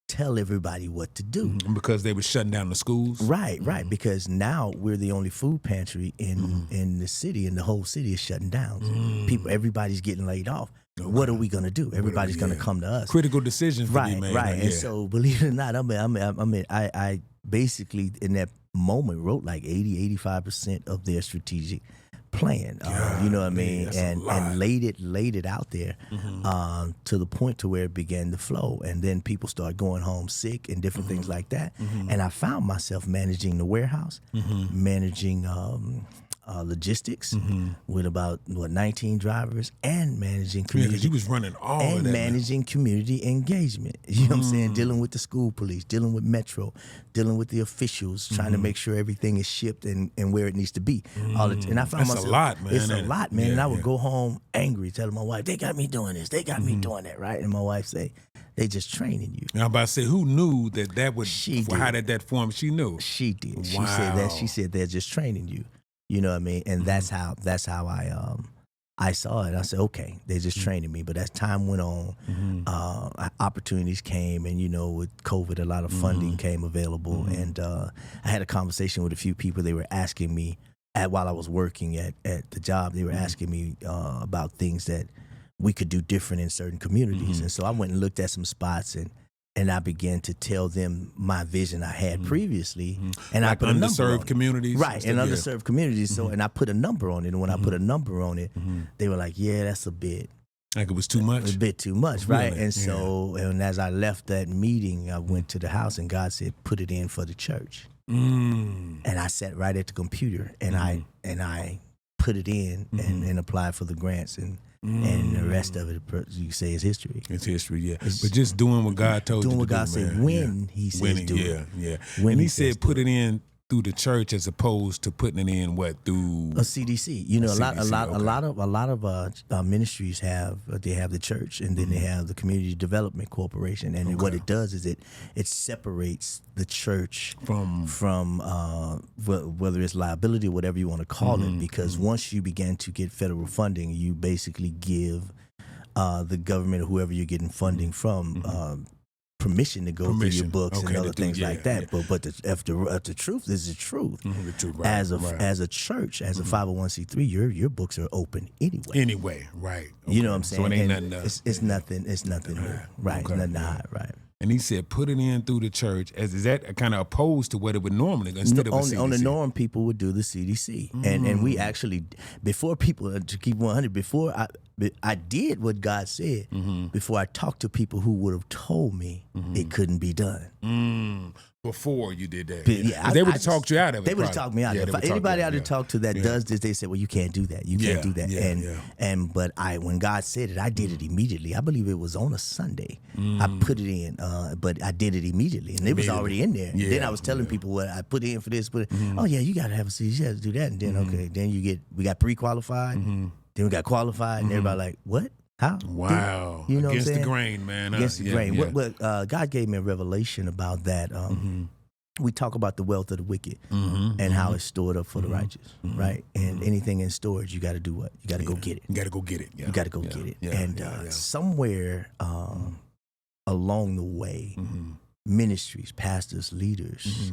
Speaker 1: tell everybody what to do.
Speaker 2: Because they were shutting down the schools?
Speaker 1: Right. Because now we're the only food pantry in the city, and the whole city is shutting down. Everybody's getting laid off. Okay. What are we going to do? Everybody's going to come to us.
Speaker 2: Critical decisions to be made.
Speaker 1: Right. And so, believe it or not, I basically in that moment wrote like 80-85% of their strategic plan. You know what I mean? And laid it out there to the point to where it began to flow. And then people started going home sick and different things like that. And I found myself managing the warehouse, managing logistics with about 19 drivers, and managing community.
Speaker 2: Yeah, you was running all
Speaker 1: and
Speaker 2: of that,
Speaker 1: managing community engagement. You know what I'm saying? Dealing with the school police, dealing with Metro, dealing with the officials, trying to make sure everything is shipped and where it needs to be. And I found myself,
Speaker 2: a lot, man.
Speaker 1: It's a lot, man. And I would go home angry, telling my wife, they got me doing this, they got me doing that, right? And my wife say, they just training you.
Speaker 2: And I'm about to say, who knew that would, how did that form? She knew.
Speaker 1: She did.
Speaker 2: Wow.
Speaker 1: She said that. She said they're just training you. You know what I mean? And that's how I saw it. I said, okay, they're just training me. But as time went on, opportunities came, and with COVID, a lot of funding came available. And I had a conversation with a few people. They were asking me while I was working at the job. They were asking me about things that we could do different in certain communities. And so I went and looked at some spots, and I began to tell them my vision I had previously, and
Speaker 2: like
Speaker 1: I put a number on
Speaker 2: underserved
Speaker 1: it.
Speaker 2: communities,
Speaker 1: right? And underserved communities. So, and I put a number on it, and when I put a number on it, they were like, "Yeah, that's a bit."
Speaker 2: Like it was too much?
Speaker 1: A bit too much, right?
Speaker 2: Really?
Speaker 1: And so, and as I left that meeting, I went to the house, and God said, "Put it in for the church." And I sat right at the computer, and I put it in and applied for the grants, and the rest of it, you could say, is history.
Speaker 2: It's history, yeah. But just doing what God told you to do,
Speaker 1: doing what God said when He says do it.
Speaker 2: Yeah.
Speaker 1: When
Speaker 2: and He said put it in through the church as opposed to putting it in through
Speaker 1: a CDC. You know, a lot of ministries have the church, and then they have the Community Development Corporation, and what it does is it separates the church from whether it's liability or whatever you want to call it, because once you begin to get federal funding, you basically give the government or whoever you're getting funding from permission to go through your books and other things like that. Yeah. But if the truth is the truth,
Speaker 2: the truth, right,
Speaker 1: as a church, as a 501c3, your books are open anyway.
Speaker 2: Right.
Speaker 1: You know what I'm saying?
Speaker 2: So it ain't nothing.
Speaker 1: It's nothing new, right? Nothing to hide, right?
Speaker 2: And He said, put it in through the church. Is that kind of opposed to what it would normally, instead of a CDC?
Speaker 1: On the norm, people would do the CDC. And we actually, before people, to keep 100, before I did what God said, before I talked to people who would have told me it couldn't be done.
Speaker 2: Before you did that.
Speaker 1: Yeah,
Speaker 2: they would have talked you out of it.
Speaker 1: They would have talked me out of it. If anybody out there talk to that does this, they say, well, you can't do that. You can't do that. But when God said it, I did it immediately. I believe it was on a Sunday. I put it in, but I did it immediately. And it was already in there. Then I was telling people what I put in for this. Oh, yeah, you got to have a seat. You have to do that. And then, then we got pre-qualified. Then we got qualified. And everybody like, what? How?
Speaker 2: Wow.
Speaker 1: You know
Speaker 2: Against
Speaker 1: what I'm
Speaker 2: the grain, man.
Speaker 1: Against the grain. What God gave me a revelation about that. We talk about the wealth of the wicked and how it's stored up for the righteous, right? And anything in storage, you got to do what? You got to go get it.
Speaker 2: You got to go get it. Yeah.
Speaker 1: You got to go get it. And somewhere along the way, ministries, pastors, leaders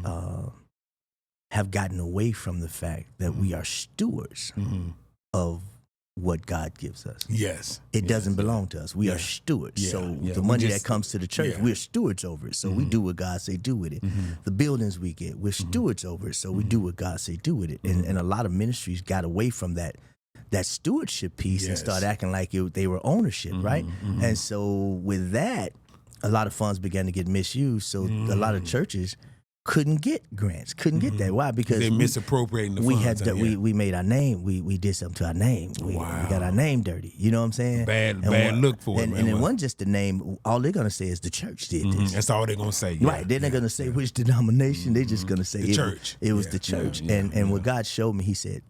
Speaker 1: have gotten away from the fact that we are stewards of what God gives us.
Speaker 2: Yes.
Speaker 1: It doesn't belong to us. We are stewards.
Speaker 2: Yeah.
Speaker 1: So the money that comes to the church, we're stewards over it. So we do what God say do with it. The buildings we get, we're stewards over it. So we do what God say do with it. And a lot of ministries got away from that stewardship piece and start acting like they were ownership, right? And so with that, a lot of funds began to get misused. So a lot of churches couldn't get grants, couldn't get that. Why? Because
Speaker 2: they misappropriating the funds.
Speaker 1: We made our name. We did something to our name. We got our name dirty. You know what I'm saying?
Speaker 2: Bad look for it.
Speaker 1: And it wasn't just the name. All they're gonna say is the church did this.
Speaker 2: That's all they're gonna say.
Speaker 1: Right? They're not gonna say which denomination. They're just gonna say
Speaker 2: the church.
Speaker 1: It was the church. And what God showed me, He said,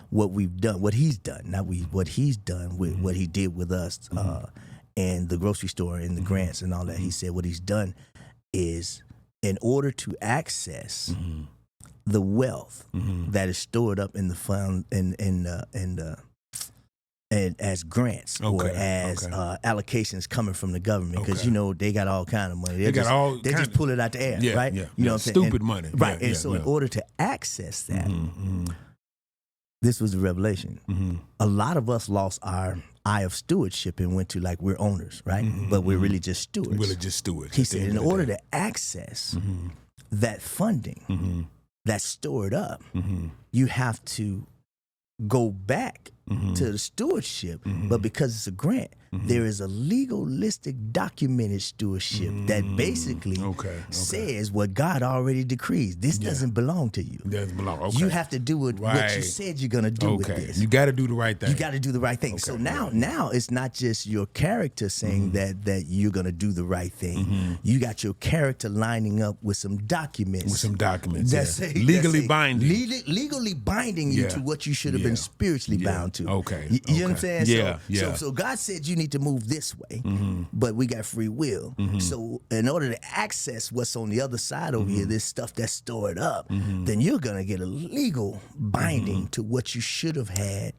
Speaker 1: what we've done, what He's done, not what He's done with what He did with us, and the grocery store and the grants and all that. He said what He's done is, in order to access the wealth that is stored up in the fund and as grants or as allocations coming from the government, because they got all kind of money. They just pull it out the air, right? You know what I'm saying?
Speaker 2: Stupid money,
Speaker 1: right? And so in order to access that, this was the revelation. A lot of us lost our eye of stewardship and went to like we're owners, right? But we're really just stewards.
Speaker 2: Really just stewards.
Speaker 1: He said in order to access that funding that's stored up, you have to go back to the stewardship, but because it's a grant, there is a legalistic documented stewardship that basically says what God already decrees. This doesn't belong to you.
Speaker 2: It doesn't belong. Okay.
Speaker 1: You have to do what you said you're going to do with this.
Speaker 2: You got to do the right thing.
Speaker 1: You got to do the right thing. So now it's not just your character saying that you're going to do the right thing. You got your character lining up with some documents. That say,
Speaker 2: legally binding.
Speaker 1: Legally binding you to what you should have been spiritually bound to.
Speaker 2: Okay.
Speaker 1: You know what I'm saying?
Speaker 2: Yeah.
Speaker 1: So God said you need to move this way, but we got free will. So in order to access what's on the other side over here, this stuff that's stored up, then you're going to get a legal binding to what you should have had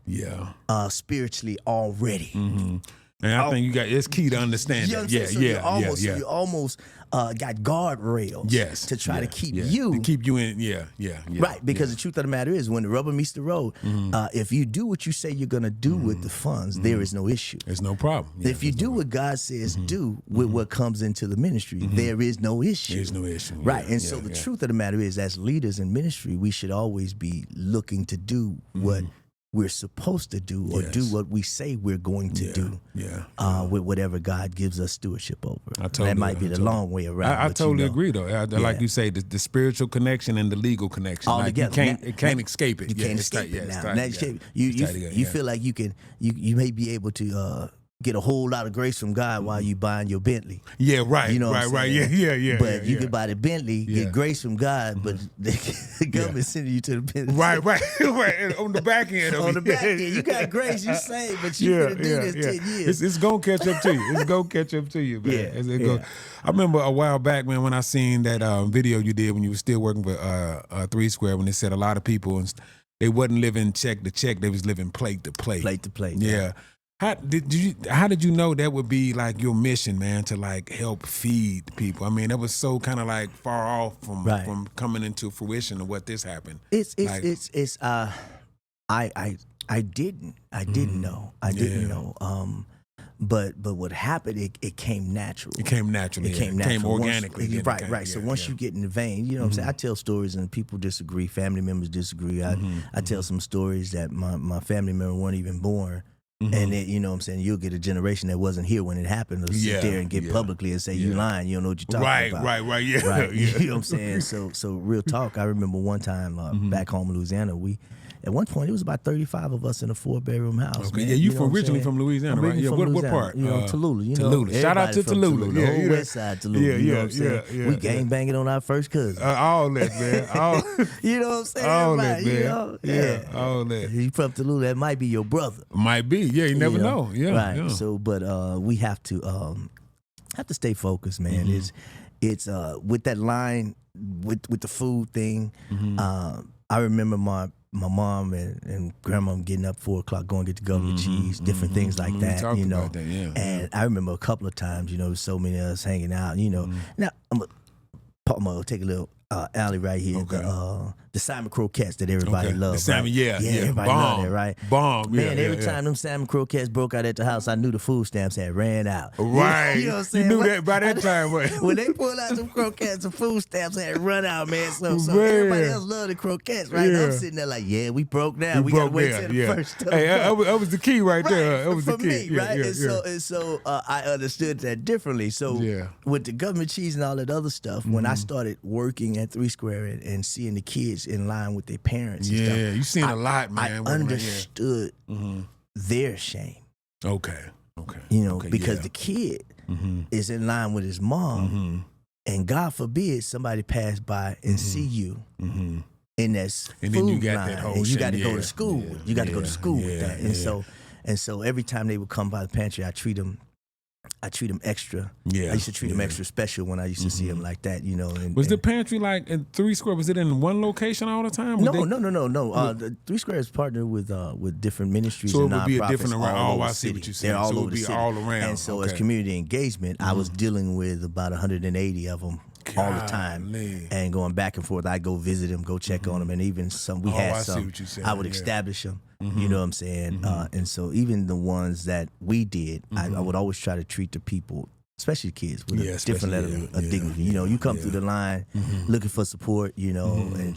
Speaker 1: spiritually already.
Speaker 2: And I think it's key to understand that.
Speaker 1: You're almost got guardrails to try to keep you.
Speaker 2: To keep you in,
Speaker 1: Right, because the truth of the matter is, when the rubber meets the road, if you do what you say you're going to do with the funds, there is no issue.
Speaker 2: There's no problem.
Speaker 1: If you do what God says do with what comes into the ministry, there is no issue.
Speaker 2: There's no issue.
Speaker 1: Right, and so the truth of the matter is, as leaders in ministry, we should always be looking to do what we're supposed to do, or do what we say we're going to do with whatever God gives us stewardship over. That might be the long way around.
Speaker 2: I totally agree, though. Like you say, the spiritual connection and the legal connection.
Speaker 1: All together.
Speaker 2: You can't escape it.
Speaker 1: You can't escape it now. You feel like you may be able to get a whole lot of grace from God while you buying your Bentley.
Speaker 2: Yeah, right.
Speaker 1: You know
Speaker 2: right. Yeah.
Speaker 1: But you can buy the Bentley, get grace from God, but the government sending you to the Bentley.
Speaker 2: Right. On the back end of it.
Speaker 1: On the back end, you got grace, you saved, but you finna do this 10 years.
Speaker 2: It's gonna catch up to you. It's gonna catch up to you, man. I remember a while back, man, when I seen that video you did when you were still working for 3 Square, when they said a lot of people, they wasn't living check to check, they was living plate to plate.
Speaker 1: Plate to plate.
Speaker 2: Yeah. How did you know that would be like your mission, man, to like help feed people? I mean, that was so kind of like far off from coming into fruition of what this happened.
Speaker 1: I didn't know. But what happened, it came natural.
Speaker 2: It came naturally.
Speaker 1: It came organically.
Speaker 2: Right.
Speaker 1: So once you get in the vein, you know what I'm saying? I tell stories and people disagree, family members disagree. I tell some stories that my family member weren't even born. And then, you know what I'm saying, you'll get a generation that wasn't here when it happened to sit there and get publicly and say, you lying, you don't know what you're talking about.
Speaker 2: Right,
Speaker 1: You know what I'm saying? So real talk, I remember one time back home in Louisiana, at one point, it was about 35 of us in a 4-bedroom house.
Speaker 2: Okay,
Speaker 1: man.
Speaker 2: you originally from Louisiana, right? Yeah, what part?
Speaker 1: Tallulah.
Speaker 2: Tallulah. Shout out to Tallulah.
Speaker 1: The whole west side Tallulah. You know what I'm saying? We gang banging on our first cousin.
Speaker 2: All that, man.
Speaker 1: You know what I'm saying?
Speaker 2: All that, man. All that.
Speaker 1: You from Tallulah, that might be your brother.
Speaker 2: Might be. Yeah, you never know. Yeah.
Speaker 1: Right.
Speaker 2: Yeah.
Speaker 1: So, but we have to stay focused, man. It's with that line with the food thing. I remember my mom and grandma getting up 4 o'clock, going to get the government cheese, different things like that, you know. And I remember a couple of times, you know, so many of us hanging out, you know. Now I'm gonna take a little alley right here. The salmon croquettes that everybody loves.
Speaker 2: The salmon,
Speaker 1: everybody love that, right?
Speaker 2: Bomb,
Speaker 1: man. Every time them salmon croquettes broke out at the house, I knew the food stamps had ran out.
Speaker 2: Right,
Speaker 1: you know what I'm saying?
Speaker 2: You knew that by that time.
Speaker 1: When they pulled out some croquettes, the food stamps had run out, man. So everybody else loved the croquettes, right? And I'm sitting there like, we broke down. We gotta wait till the first.
Speaker 2: Hey, that was the key right there. That was
Speaker 1: for
Speaker 2: the key,
Speaker 1: me, right? And so I understood that differently. So with the government cheese and all that other stuff, when I started working at 3 Square and seeing the kids in line with their parents and stuff,
Speaker 2: you seen a lot, man.
Speaker 1: I understood their shame.
Speaker 2: Okay.
Speaker 1: You know, because the kid is in line with his mom, and God forbid somebody pass by and see you in that food
Speaker 2: then you got
Speaker 1: line,
Speaker 2: that whole
Speaker 1: and you got to
Speaker 2: shame,
Speaker 1: go to school. You got to go to school with that, and so every time they would come by the pantry, I treat them extra. I used to treat them extra special when I used to see them like that, you know. And,
Speaker 2: was the pantry like in 3 Square? Was it in one location all the time?
Speaker 1: No. The 3 Square is partnered with different ministries and nonprofits.
Speaker 2: So it would be a different around.
Speaker 1: All
Speaker 2: I see what you're saying.
Speaker 1: They're all
Speaker 2: so
Speaker 1: over the city.
Speaker 2: All around.
Speaker 1: And so as community engagement, I was dealing with about 180 of them all the time, and going back and forth. I go visit them, go check on them, and even some I would establish them. You know what I'm saying? And so even the ones that we did, I would always try to treat the people, especially kids, with a different level of dignity. You know, you come through the line looking for support, you know, and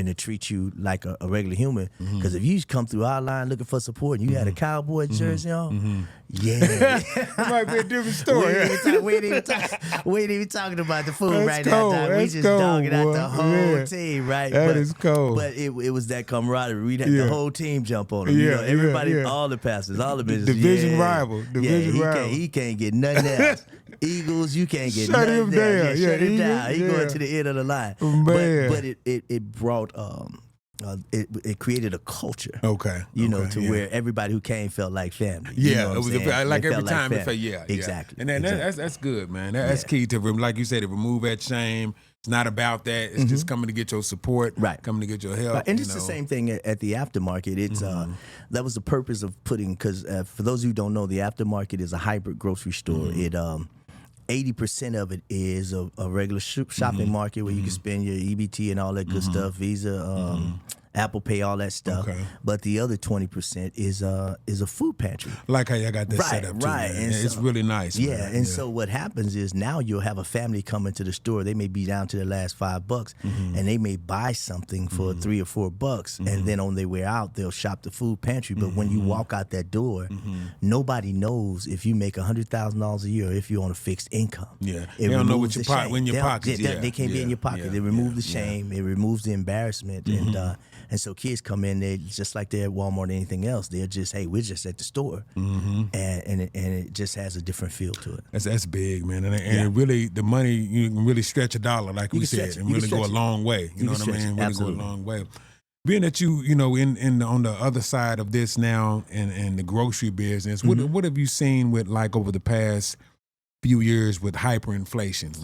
Speaker 1: to treat you like a regular human. Because if you come through our line looking for support and you had a cowboy jersey on,
Speaker 2: it might be a different story.
Speaker 1: We ain't even talking about the food right now. We just dogging out the whole team, right?
Speaker 2: That is cold.
Speaker 1: But it was that camaraderie. We had the whole team jump on him. You know, everybody, all the pastors, all the business.
Speaker 2: Division rival.
Speaker 1: He can't get nothing else. Eagles, you can't get
Speaker 2: shut
Speaker 1: nothing
Speaker 2: him down.
Speaker 1: Shut him down. He going to the end of the line. But it brought it created a culture. To where everybody who came felt like family. You know
Speaker 2: it was like every time it felt
Speaker 1: exactly.
Speaker 2: And then that's good, man. That's key to, like you said, to remove that shame. It's not about that. It's just coming to get your support, coming to get your help.
Speaker 1: And it's the same thing at the aftermarket. It's that was the purpose of putting, because for those who don't know, the aftermarket is a hybrid grocery store. 80% of it is a regular shopping market where you can spend your EBT and all that good stuff, Visa, Apple Pay, all that stuff. Okay. But the other 20% is a food pantry.
Speaker 2: Like how y'all got that set up too. Right. And so, it's really nice.
Speaker 1: Yeah. Man. And so what happens is now you'll have a family come into the store. They may be down to the last $5, and they may buy something for $3 or $4, and then on their way out they'll shop the food pantry. But when you walk out that door, nobody knows if you make $100,000 a year or if you're on a fixed income.
Speaker 2: Yeah. They don't know what your pockets.
Speaker 1: They can't be in your pocket. They remove the shame. It removes the embarrassment. And so kids come in, they just like they're at Walmart or anything else. They're just, hey, we're just at the store, and it just has a different feel to it.
Speaker 2: That's big, man, and it really, the money, you can really stretch a dollar, like we said, and really go a long way. You know what I mean? Really go a long way. Being that you know, on the other side of this now, and the grocery business, what have you seen with, like, over the past few years with hyperinflation?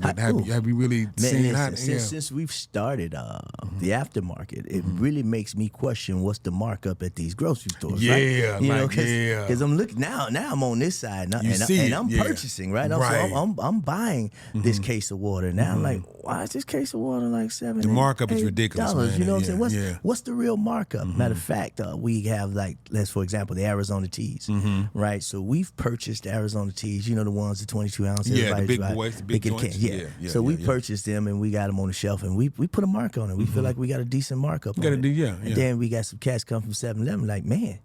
Speaker 2: Have you really seen that?
Speaker 1: Since we've started the aftermarket, it really makes me question what's the markup at these grocery stores.
Speaker 2: Yeah,
Speaker 1: right? Because I'm looking now I'm on this side and I'm purchasing, right? So I'm buying this case of water now. I'm like, why is this case of water like $7?
Speaker 2: The markup is ridiculous, man.
Speaker 1: You know what I'm saying? What's the real markup? Matter of fact, we have, like, for example, the Arizona teas, right? So we've purchased Arizona teas. You know, the ones, the 22 ounce.
Speaker 2: Yeah, the big boys, the big joints.
Speaker 1: So we purchased them and we got them on the shelf and we put a mark on it. We feel like we got a decent markup on it. And then we got some cats come from 7-Eleven like, man,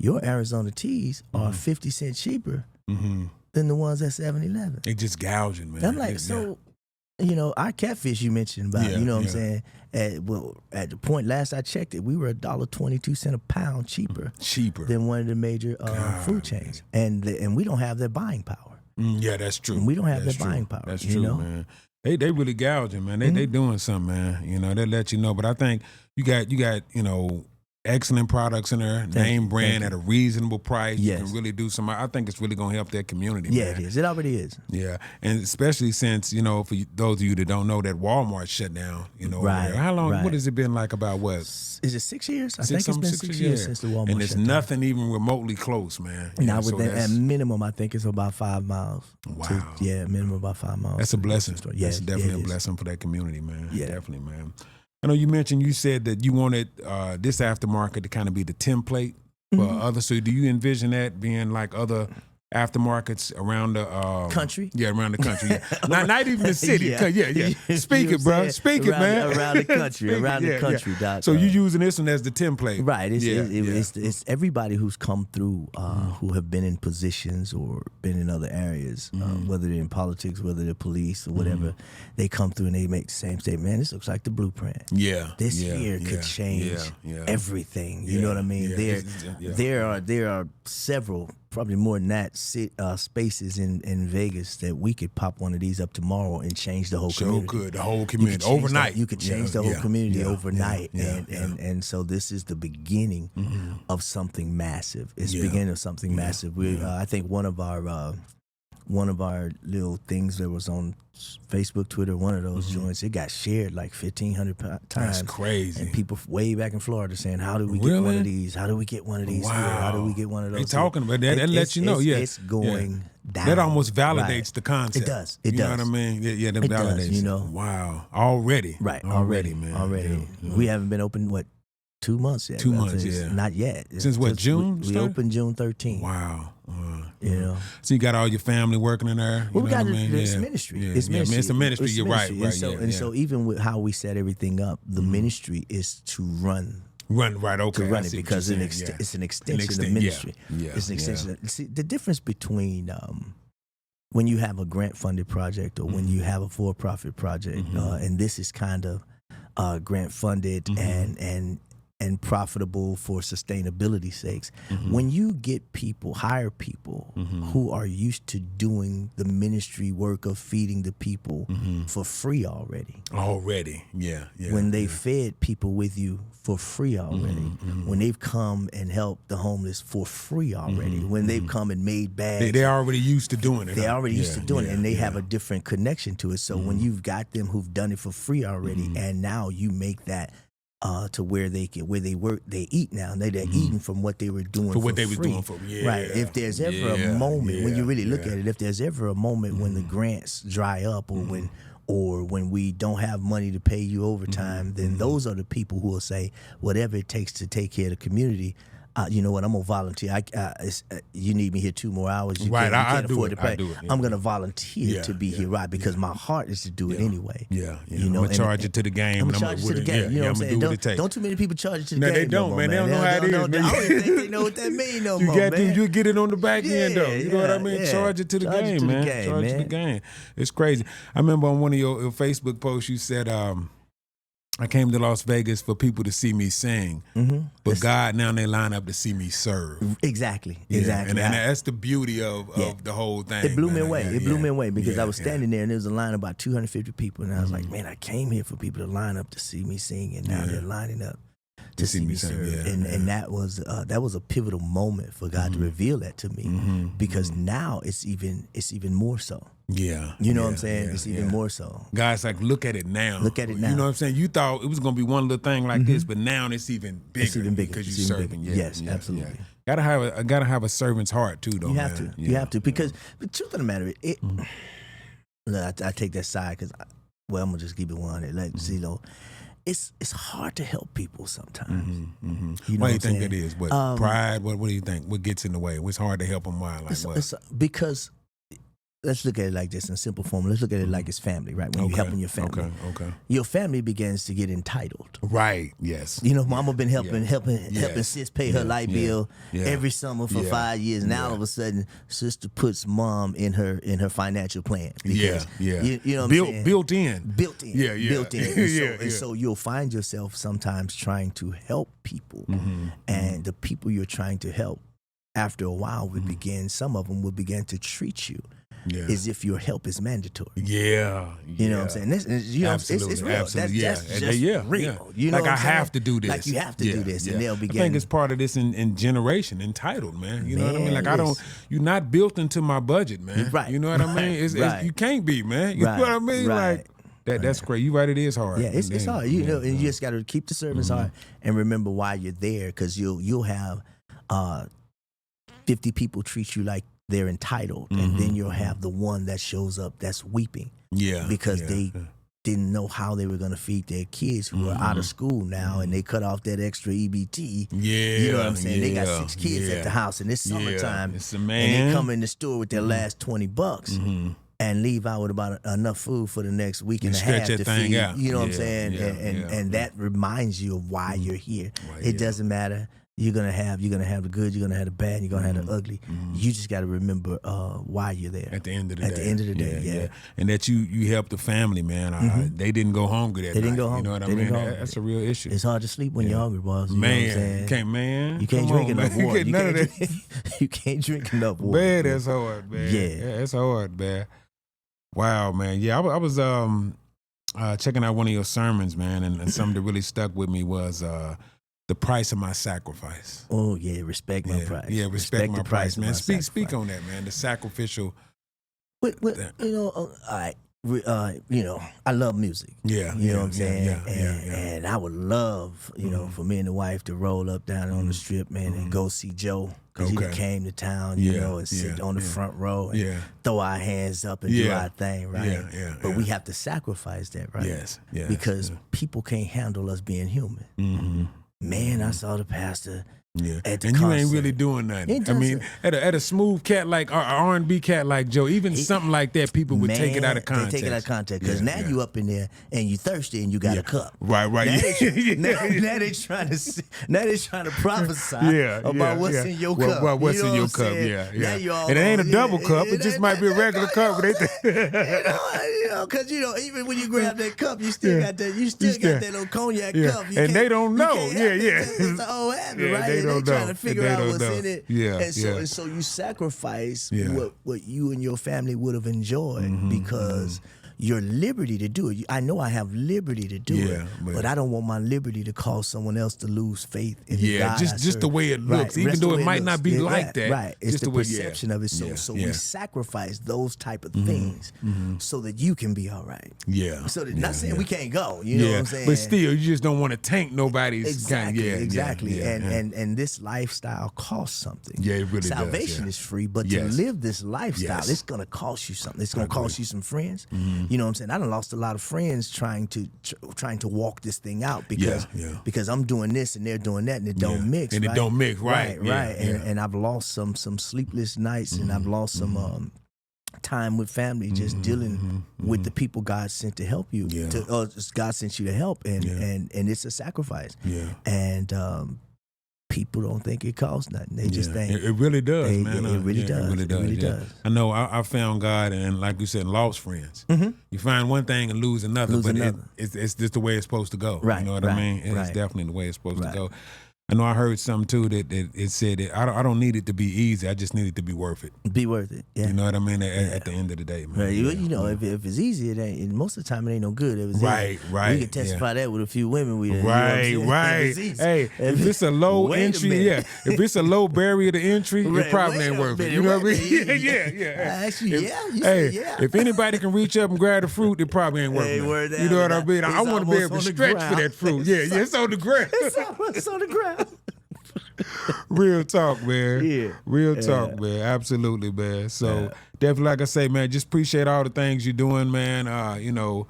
Speaker 1: your Arizona teas are 50 cents cheaper than the ones at 7-Eleven.
Speaker 2: They just gouging, man.
Speaker 1: I'm like, you know, our catfish you mentioned about, you know what I'm saying? At the point last I checked it, we were $1.22 a pound cheaper than one of the major food chains. And we don't have their buying power.
Speaker 2: Yeah, that's true.
Speaker 1: And we don't have that buying power.
Speaker 2: That's true, man. They really gouging, man. They doing something, man. You know, they let you know. But I think you got you know, excellent products in there, name brand at a reasonable price. Yes. You can really do some. I think it's really going to help that community.
Speaker 1: Yeah,
Speaker 2: man.
Speaker 1: It is. It already is.
Speaker 2: Yeah, and especially since, you know, for those of you that don't know, that Walmart shut down. You know,
Speaker 1: right?
Speaker 2: How long? Right. What has it been like? About what?
Speaker 1: Is it 6 years? I think it's been 6 years since the Walmart.
Speaker 2: And it's nothing even remotely close, man.
Speaker 1: Now, at minimum, I think it's about 5 miles.
Speaker 2: Wow.
Speaker 1: Minimum about 5 miles.
Speaker 2: That's a blessing.
Speaker 1: Yes,
Speaker 2: that's definitely a blessing for that community, man.
Speaker 1: Yeah,
Speaker 2: definitely, man. I know you said that you wanted this aftermarket to kind of be the template for others. So do you envision that being like other aftermarkets around the
Speaker 1: country?
Speaker 2: Yeah, around the country. Yeah. not even the city. Speak it, bro. Speak it, man.
Speaker 1: Around the country. The country, Doc.
Speaker 2: So you're using this one as the template.
Speaker 1: Right. It's everybody who's come through who have been in positions or been in other areas, whether they're in politics, whether they're police or whatever, they come through and they make the same statement. Man, this looks like the blueprint.
Speaker 2: Yeah.
Speaker 1: This here could change everything. You know what I mean? There are several, probably more than that, spaces in Vegas that we could pop one of these up tomorrow and change the whole community.
Speaker 2: Good, the whole community overnight.
Speaker 1: You could change the whole community overnight, and so this is the beginning of something massive. It's the beginning of something massive. I think one of our little things that was on Facebook, Twitter, one of those joints, it got shared like 1,500 times.
Speaker 2: That's crazy.
Speaker 1: And people way back in Florida saying, how do we get one of these? How do we get one of these here? How do we get one of those?
Speaker 2: They talking about that. That lets you know,
Speaker 1: it's going down.
Speaker 2: That almost validates the concept.
Speaker 1: It does.
Speaker 2: You know what I mean? Yeah, that validates
Speaker 1: does, you know.
Speaker 2: Wow. Already.
Speaker 1: Right.
Speaker 2: Already, man.
Speaker 1: Already. Yeah. We haven't been open, 2 months yet?
Speaker 2: 2 months, yeah.
Speaker 1: Not yet.
Speaker 2: Since what, June?
Speaker 1: We opened June 13th.
Speaker 2: Wow.
Speaker 1: You know.
Speaker 2: So you got all your family working in there?
Speaker 1: Well, we got this ministry.
Speaker 2: Yeah. It's a ministry. You're right.
Speaker 1: So even with how we set everything up, the ministry is to run.
Speaker 2: Right, okay.
Speaker 1: To run it because it's an extension of ministry. Yeah. It's an extension. See, the difference between when you have a grant-funded project or when you have a for-profit project, and this is kind of grant-funded and profitable for sustainability sakes. When you get people, hire people who are used to doing the ministry work of feeding the people for free already. When they fed people with you for free already. When they've come and helped the homeless for free already. When they've come and made bags.
Speaker 2: They're already used to doing it.
Speaker 1: They're already used to doing it, and they have a different connection to it. So when you've got them who've done it for free already, and now you make that to where they work, they eat now. They're eating from what they were doing for
Speaker 2: they
Speaker 1: free.
Speaker 2: were doing for
Speaker 1: right. If there's ever a moment when you really look at it, if there's ever a moment when the grants dry up, or when we don't have money to pay you overtime, then those are the people who will say whatever it takes to take care of the community. You know what? I'm gonna volunteer. You need me here 2 more hours. You can't afford to pay. I'm gonna volunteer to be here, right? Because my heart is to do it anyway.
Speaker 2: You know, I'm gonna charge it to the game.
Speaker 1: I'm gonna charge it to the game. You know what I'm saying? Don't too many people charge it to the game.
Speaker 2: No, they don't, man. They don't know how it is.
Speaker 1: I don't even think they know what that means no more.
Speaker 2: You get it on the back end though. You know what I mean? Charge it to the game, man. Charge it to the game. It's crazy. I remember on one of your Facebook posts you said, I came to Las Vegas for people to see me sing, but God, now they line up to see me serve.
Speaker 1: Exactly.
Speaker 2: And that's the beauty of the whole thing.
Speaker 1: It blew me away. It blew me away because I was standing there and there was a line of about 250 people, and I was like, man, I came here for people to line up to see me sing, and now they're lining up to see me serve. And that was a pivotal moment for God to reveal that to me, because now it's even more so.
Speaker 2: Yeah.
Speaker 1: You know what I'm saying? It's even more so.
Speaker 2: God's like, look at it now.
Speaker 1: Look at it now.
Speaker 2: You know what I'm saying? You thought it was going to be one little thing like this, but now it's even bigger.
Speaker 1: It's even bigger
Speaker 2: because you're serving.
Speaker 1: Yes, absolutely.
Speaker 2: Gotta have a servant's heart too, though.
Speaker 1: You have to. You have to, because the truth of the matter is, I take that side because, I'm gonna just keep it 100. Like, you know, it's hard to help people sometimes. You know
Speaker 2: Why do you think that is? What pride? What do you think? What gets in the way? What's hard to help them? Why? Like what?
Speaker 1: Because. Let's look at it like this in simple form. Let's look at it like it's family, right? When you're helping your family.
Speaker 2: Okay.
Speaker 1: Your family begins to get entitled.
Speaker 2: Right, yes.
Speaker 1: You know, mama been helping sis pay her light bill every summer for 5 years. Now all of a sudden, sister puts mom in her financial plan. Because, You know what I'm saying?
Speaker 2: Built in.
Speaker 1: Built in. And so you'll find yourself sometimes trying to help people. And the people you're trying to help, after a while, some of them will begin to treat you as if your help is mandatory. You know what I'm saying? This,
Speaker 2: absolutely,
Speaker 1: it's real.
Speaker 2: Absolutely.
Speaker 1: That's just real. You know
Speaker 2: like I have to do this.
Speaker 1: Like you have to do this, and they'll begin.
Speaker 2: I think it's part of this in generation, entitled, man. You know what I mean? Like you're not built into my budget, man.
Speaker 1: Right.
Speaker 2: You know what I mean? It's, you can't be, man. You know what I mean? Like that's great. You right, it is hard.
Speaker 1: Yeah, it's hard. You know, and you just got to keep the service hard and remember why you're there, because you'll have 50 people treat you like they're entitled, and then you'll have the one that shows up that's weeping because they didn't know how they were going to feed their kids who are out of school now, and they cut off that extra EBT. You know what I'm saying? They got 6 kids at the house, and it's summertime, and they come in the store with their last $20 and leave out with about enough food for the next week and a half to feed. You know what I'm saying? And that reminds you of why you're here. It doesn't matter. You're gonna have the good, you're gonna have the bad, and you're gonna have the ugly. You just got to remember why you're there.
Speaker 2: At the end of the day.
Speaker 1: At the end of the day,
Speaker 2: and that you help the family, man. They didn't go hungry that night.
Speaker 1: They didn't go hungry.
Speaker 2: You know what I mean? That's a real issue.
Speaker 1: It's hard to sleep when you're hungry, boss. You know what I'm saying?
Speaker 2: You can't
Speaker 1: drink enough water.
Speaker 2: You none of that.
Speaker 1: You can't drink enough water.
Speaker 2: Man, that's hard, man. Yeah, that's hard, man. Wow, man. Yeah, I was checking out one of your sermons, man, and something that really stuck with me was the price of my sacrifice.
Speaker 1: Oh yeah, respect my price.
Speaker 2: Yeah, respect my price, man. Speak on that, man. The sacrificial.
Speaker 1: You know, all right. You know, I love music. You know what I'm saying? And I would love, you know, for me and the wife to roll up down on the strip, man, and go see Joe, because he came to town, you know, and sit on the front row and throw our hands up and do our thing, right? But we have to sacrifice that, right?
Speaker 2: Yes.
Speaker 1: Because people can't handle us being human. Man, I saw the pastor at the
Speaker 2: and
Speaker 1: concert.
Speaker 2: You ain't really doing nothing. I mean, at a smooth cat like R&B cat like Joe, even something like that, people would take it out of context.
Speaker 1: They take it out of context because now you up in there and you thirsty and you got a cup.
Speaker 2: Right.
Speaker 1: Now they trying to prophesy about what's in your cup.
Speaker 2: Well, what's in your cup?
Speaker 1: Now you all
Speaker 2: it ain't a double cup. It just might be a regular cup.
Speaker 1: Because even when you grab that cup, you still got that. You still got that little cognac cup.
Speaker 2: And they don't know.
Speaker 1: It's an old habit, right?
Speaker 2: They don't know.
Speaker 1: Trying to figure out what's in it.
Speaker 2: And
Speaker 1: so you sacrifice what you and your family would have enjoyed because your liberty to do it. I know I have liberty to do it, but I don't want my liberty to cause someone else to lose faith in the God
Speaker 2: just the way it looks, even though it might not be like that.
Speaker 1: Right, it's
Speaker 2: just
Speaker 1: the perception of it. So we sacrifice those type of things so that you can be all right.
Speaker 2: Yeah.
Speaker 1: So that, not saying we can't go. You know what I'm saying?
Speaker 2: But still, you just don't want to tank nobody's
Speaker 1: exactly. And this lifestyle costs something.
Speaker 2: Yeah, it really
Speaker 1: Salvation is free, but to live this lifestyle, it's gonna cost you something. It's gonna cost you some friends. You know what I'm saying? I done lost a lot of friends trying to walk this thing out because I'm doing this and they're doing that and it don't mix.
Speaker 2: And it don't mix, right.
Speaker 1: And I've lost some sleepless nights and I've lost some time with family just dealing with the people God sent to help you. God sent you to help and it's a sacrifice. And people don't think it costs nothing. They just think
Speaker 2: it really does, man.
Speaker 1: It really does. It really does.
Speaker 2: I know. I found God, and like you said, lost friends. You find one thing and lose another, it's just the way it's supposed to go.
Speaker 1: Right.
Speaker 2: You know what I mean? It's definitely the way it's supposed to go. I know I heard something too that it said that I don't need it to be easy. I just need it to be worth it.
Speaker 1: Be worth it. Yeah.
Speaker 2: You know what I mean? At the end of the day, man.
Speaker 1: Right. You know, if it's easy, it ain't. Most of the time, it ain't no good. If it's
Speaker 2: right.
Speaker 1: We can testify that with a few women.
Speaker 2: Right. Hey, if it's a low entry, if it's a low barrier to entry, it probably ain't worth it. You know what I mean? Yeah. If anybody can reach up and grab the fruit, it probably ain't worth it. You know what I mean? I want to be able to stretch for that fruit. It's on the ground.
Speaker 1: It's on the ground.
Speaker 2: Real talk, man. Real talk, man. Absolutely, man. So definitely, like I say, man, just appreciate all the things you're doing, man. You know,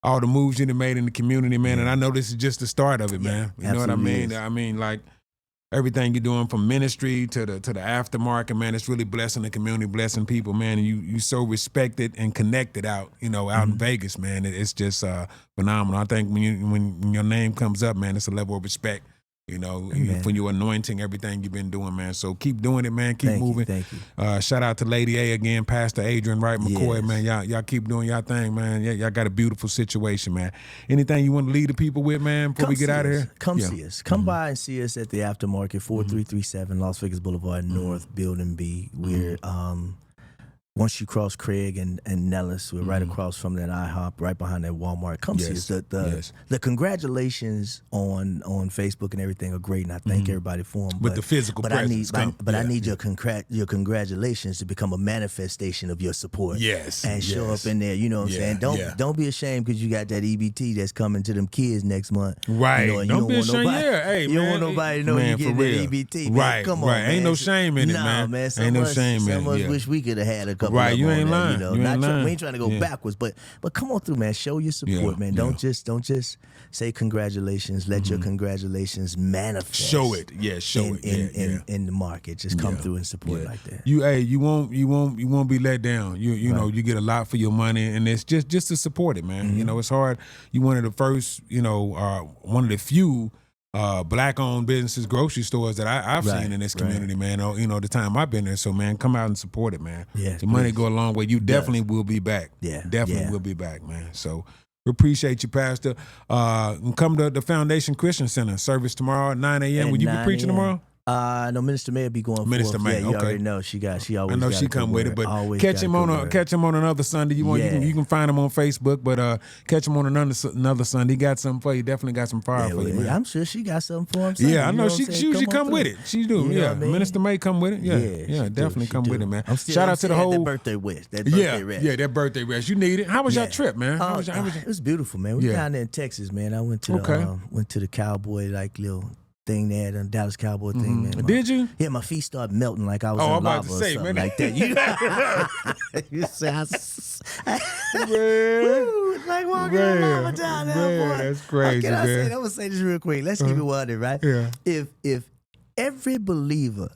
Speaker 2: all the moves you made in the community, man. And I know this is just the start of it, man. You know what I mean? I mean, like everything you're doing from ministry to the aftermarket, man. It's really blessing the community, blessing people, man. And you so respected and connected out in Vegas, man. It's just phenomenal. I think when your name comes up, man, it's a level of respect. You know, for your anointing, everything you've been doing, man. So keep doing it, man. Keep moving. Thank you. Shout out to Lady A again, Pastor Adrienne Wright-Mccoy, man. Y'all keep doing y'all thing, man. Y'all got a beautiful situation, man. Anything you want to lead the people with, man, before we get out of here?
Speaker 1: Come see us. Come by and see us at the Aftermarket, 4337 Las Vegas Boulevard North, Building B. We're once you cross Craig and Nellis, we're right across from that IHOP, right behind that Walmart. Come see us. The congratulations on Facebook and everything are great, and I thank everybody for them.
Speaker 2: With the physical presence.
Speaker 1: I need your congratulations to become a manifestation of your support.
Speaker 2: Yes.
Speaker 1: And show up in there. You know what I'm saying? Don't be ashamed because you got that EBT that's coming to them kids next month.
Speaker 2: Right.
Speaker 1: You know,
Speaker 2: don't be ashamed. You
Speaker 1: don't want nobody to know you get that EBT. Man.
Speaker 2: Right.
Speaker 1: Come on,
Speaker 2: man. Ain't no shame in it,
Speaker 1: man. Ain't
Speaker 2: no shame in it.
Speaker 1: Some of us wish we could have had a couple.
Speaker 2: Right, you ain't lying.
Speaker 1: We ain't trying to go backwards, but come on through, man. Show your support, man. Don't just say congratulations. Let your congratulations manifest.
Speaker 2: Show it, show it
Speaker 1: in the market. Just come through and support like that.
Speaker 2: You won't be let down. You know you get a lot for your money, and it's just to support it, man. You know it's hard. You one of the first, one of the few. Black-owned businesses, grocery stores that I've seen in this community, man. The time I've been there. So, man, come out and support it, man. Yeah, the money go a long way. You definitely will be back. Yeah, definitely will be back, man. So, we appreciate you, Pastor. And come to the Foundation Christian Center service tomorrow at 9 a.m. Will you be preaching tomorrow?
Speaker 1: No, Minister May will be going.
Speaker 2: Minister May,
Speaker 1: you already know she always. I
Speaker 2: know she come with it, but catch him on another Sunday. You can find him on Facebook, but catch him on another Sunday. He got something for you. Definitely got some fire for you, man.
Speaker 1: I'm sure she got something for him. Sunday,
Speaker 2: I know she usually come with it. She do. Minister May come with it. Yeah, definitely come with it, man. Shout out to the whole
Speaker 1: that birthday wish. That birthday rest.
Speaker 2: Yeah, that birthday rest. You need it. How was your trip, man?
Speaker 1: It was beautiful, man. We down there in Texas, man. I went to the Cowboy little thing they had on Dallas Cowboy thing, man.
Speaker 2: Did you?
Speaker 1: Yeah, my feet started melting like I was in lava or something like that. You say, it's like walking on lava down there, boy.
Speaker 2: That's crazy, man.
Speaker 1: I'm gonna say this real quick. Let's keep it 100, right?
Speaker 2: Yeah.
Speaker 1: If every believer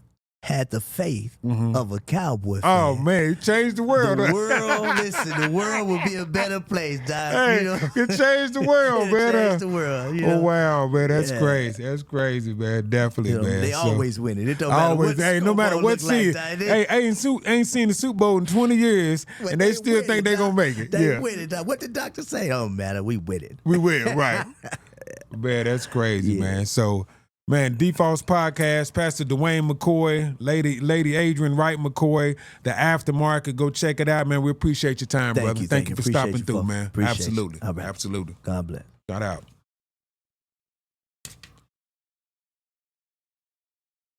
Speaker 1: had the faith of a Cowboy fan.
Speaker 2: Oh, man, it changed the world.
Speaker 1: The world would be a better place, Doc.
Speaker 2: Hey, it changed the world, man.
Speaker 1: It changed the world.
Speaker 2: Oh, wow, man, that's crazy. That's crazy, man. Definitely, man.
Speaker 1: They always win it. It don't matter what
Speaker 2: no matter what season. Hey, ain't seen the Super Bowl in 20 years, and they still think they're going to make it.
Speaker 1: They win it, Doc. What did the doctor say? Oh, matter, we win it.
Speaker 2: We win, right. Man, that's crazy, man. So, Man, D.Fos podcast, Pastor DeWayne Mccoy, Lady Adrienne Wright-Mccoy, the Aftermarket. Go check it out, man. We appreciate your time, brother. Thank you for stopping through, man. Absolutely.
Speaker 1: Right.
Speaker 2: Absolutely.
Speaker 1: God bless.
Speaker 2: Shout out.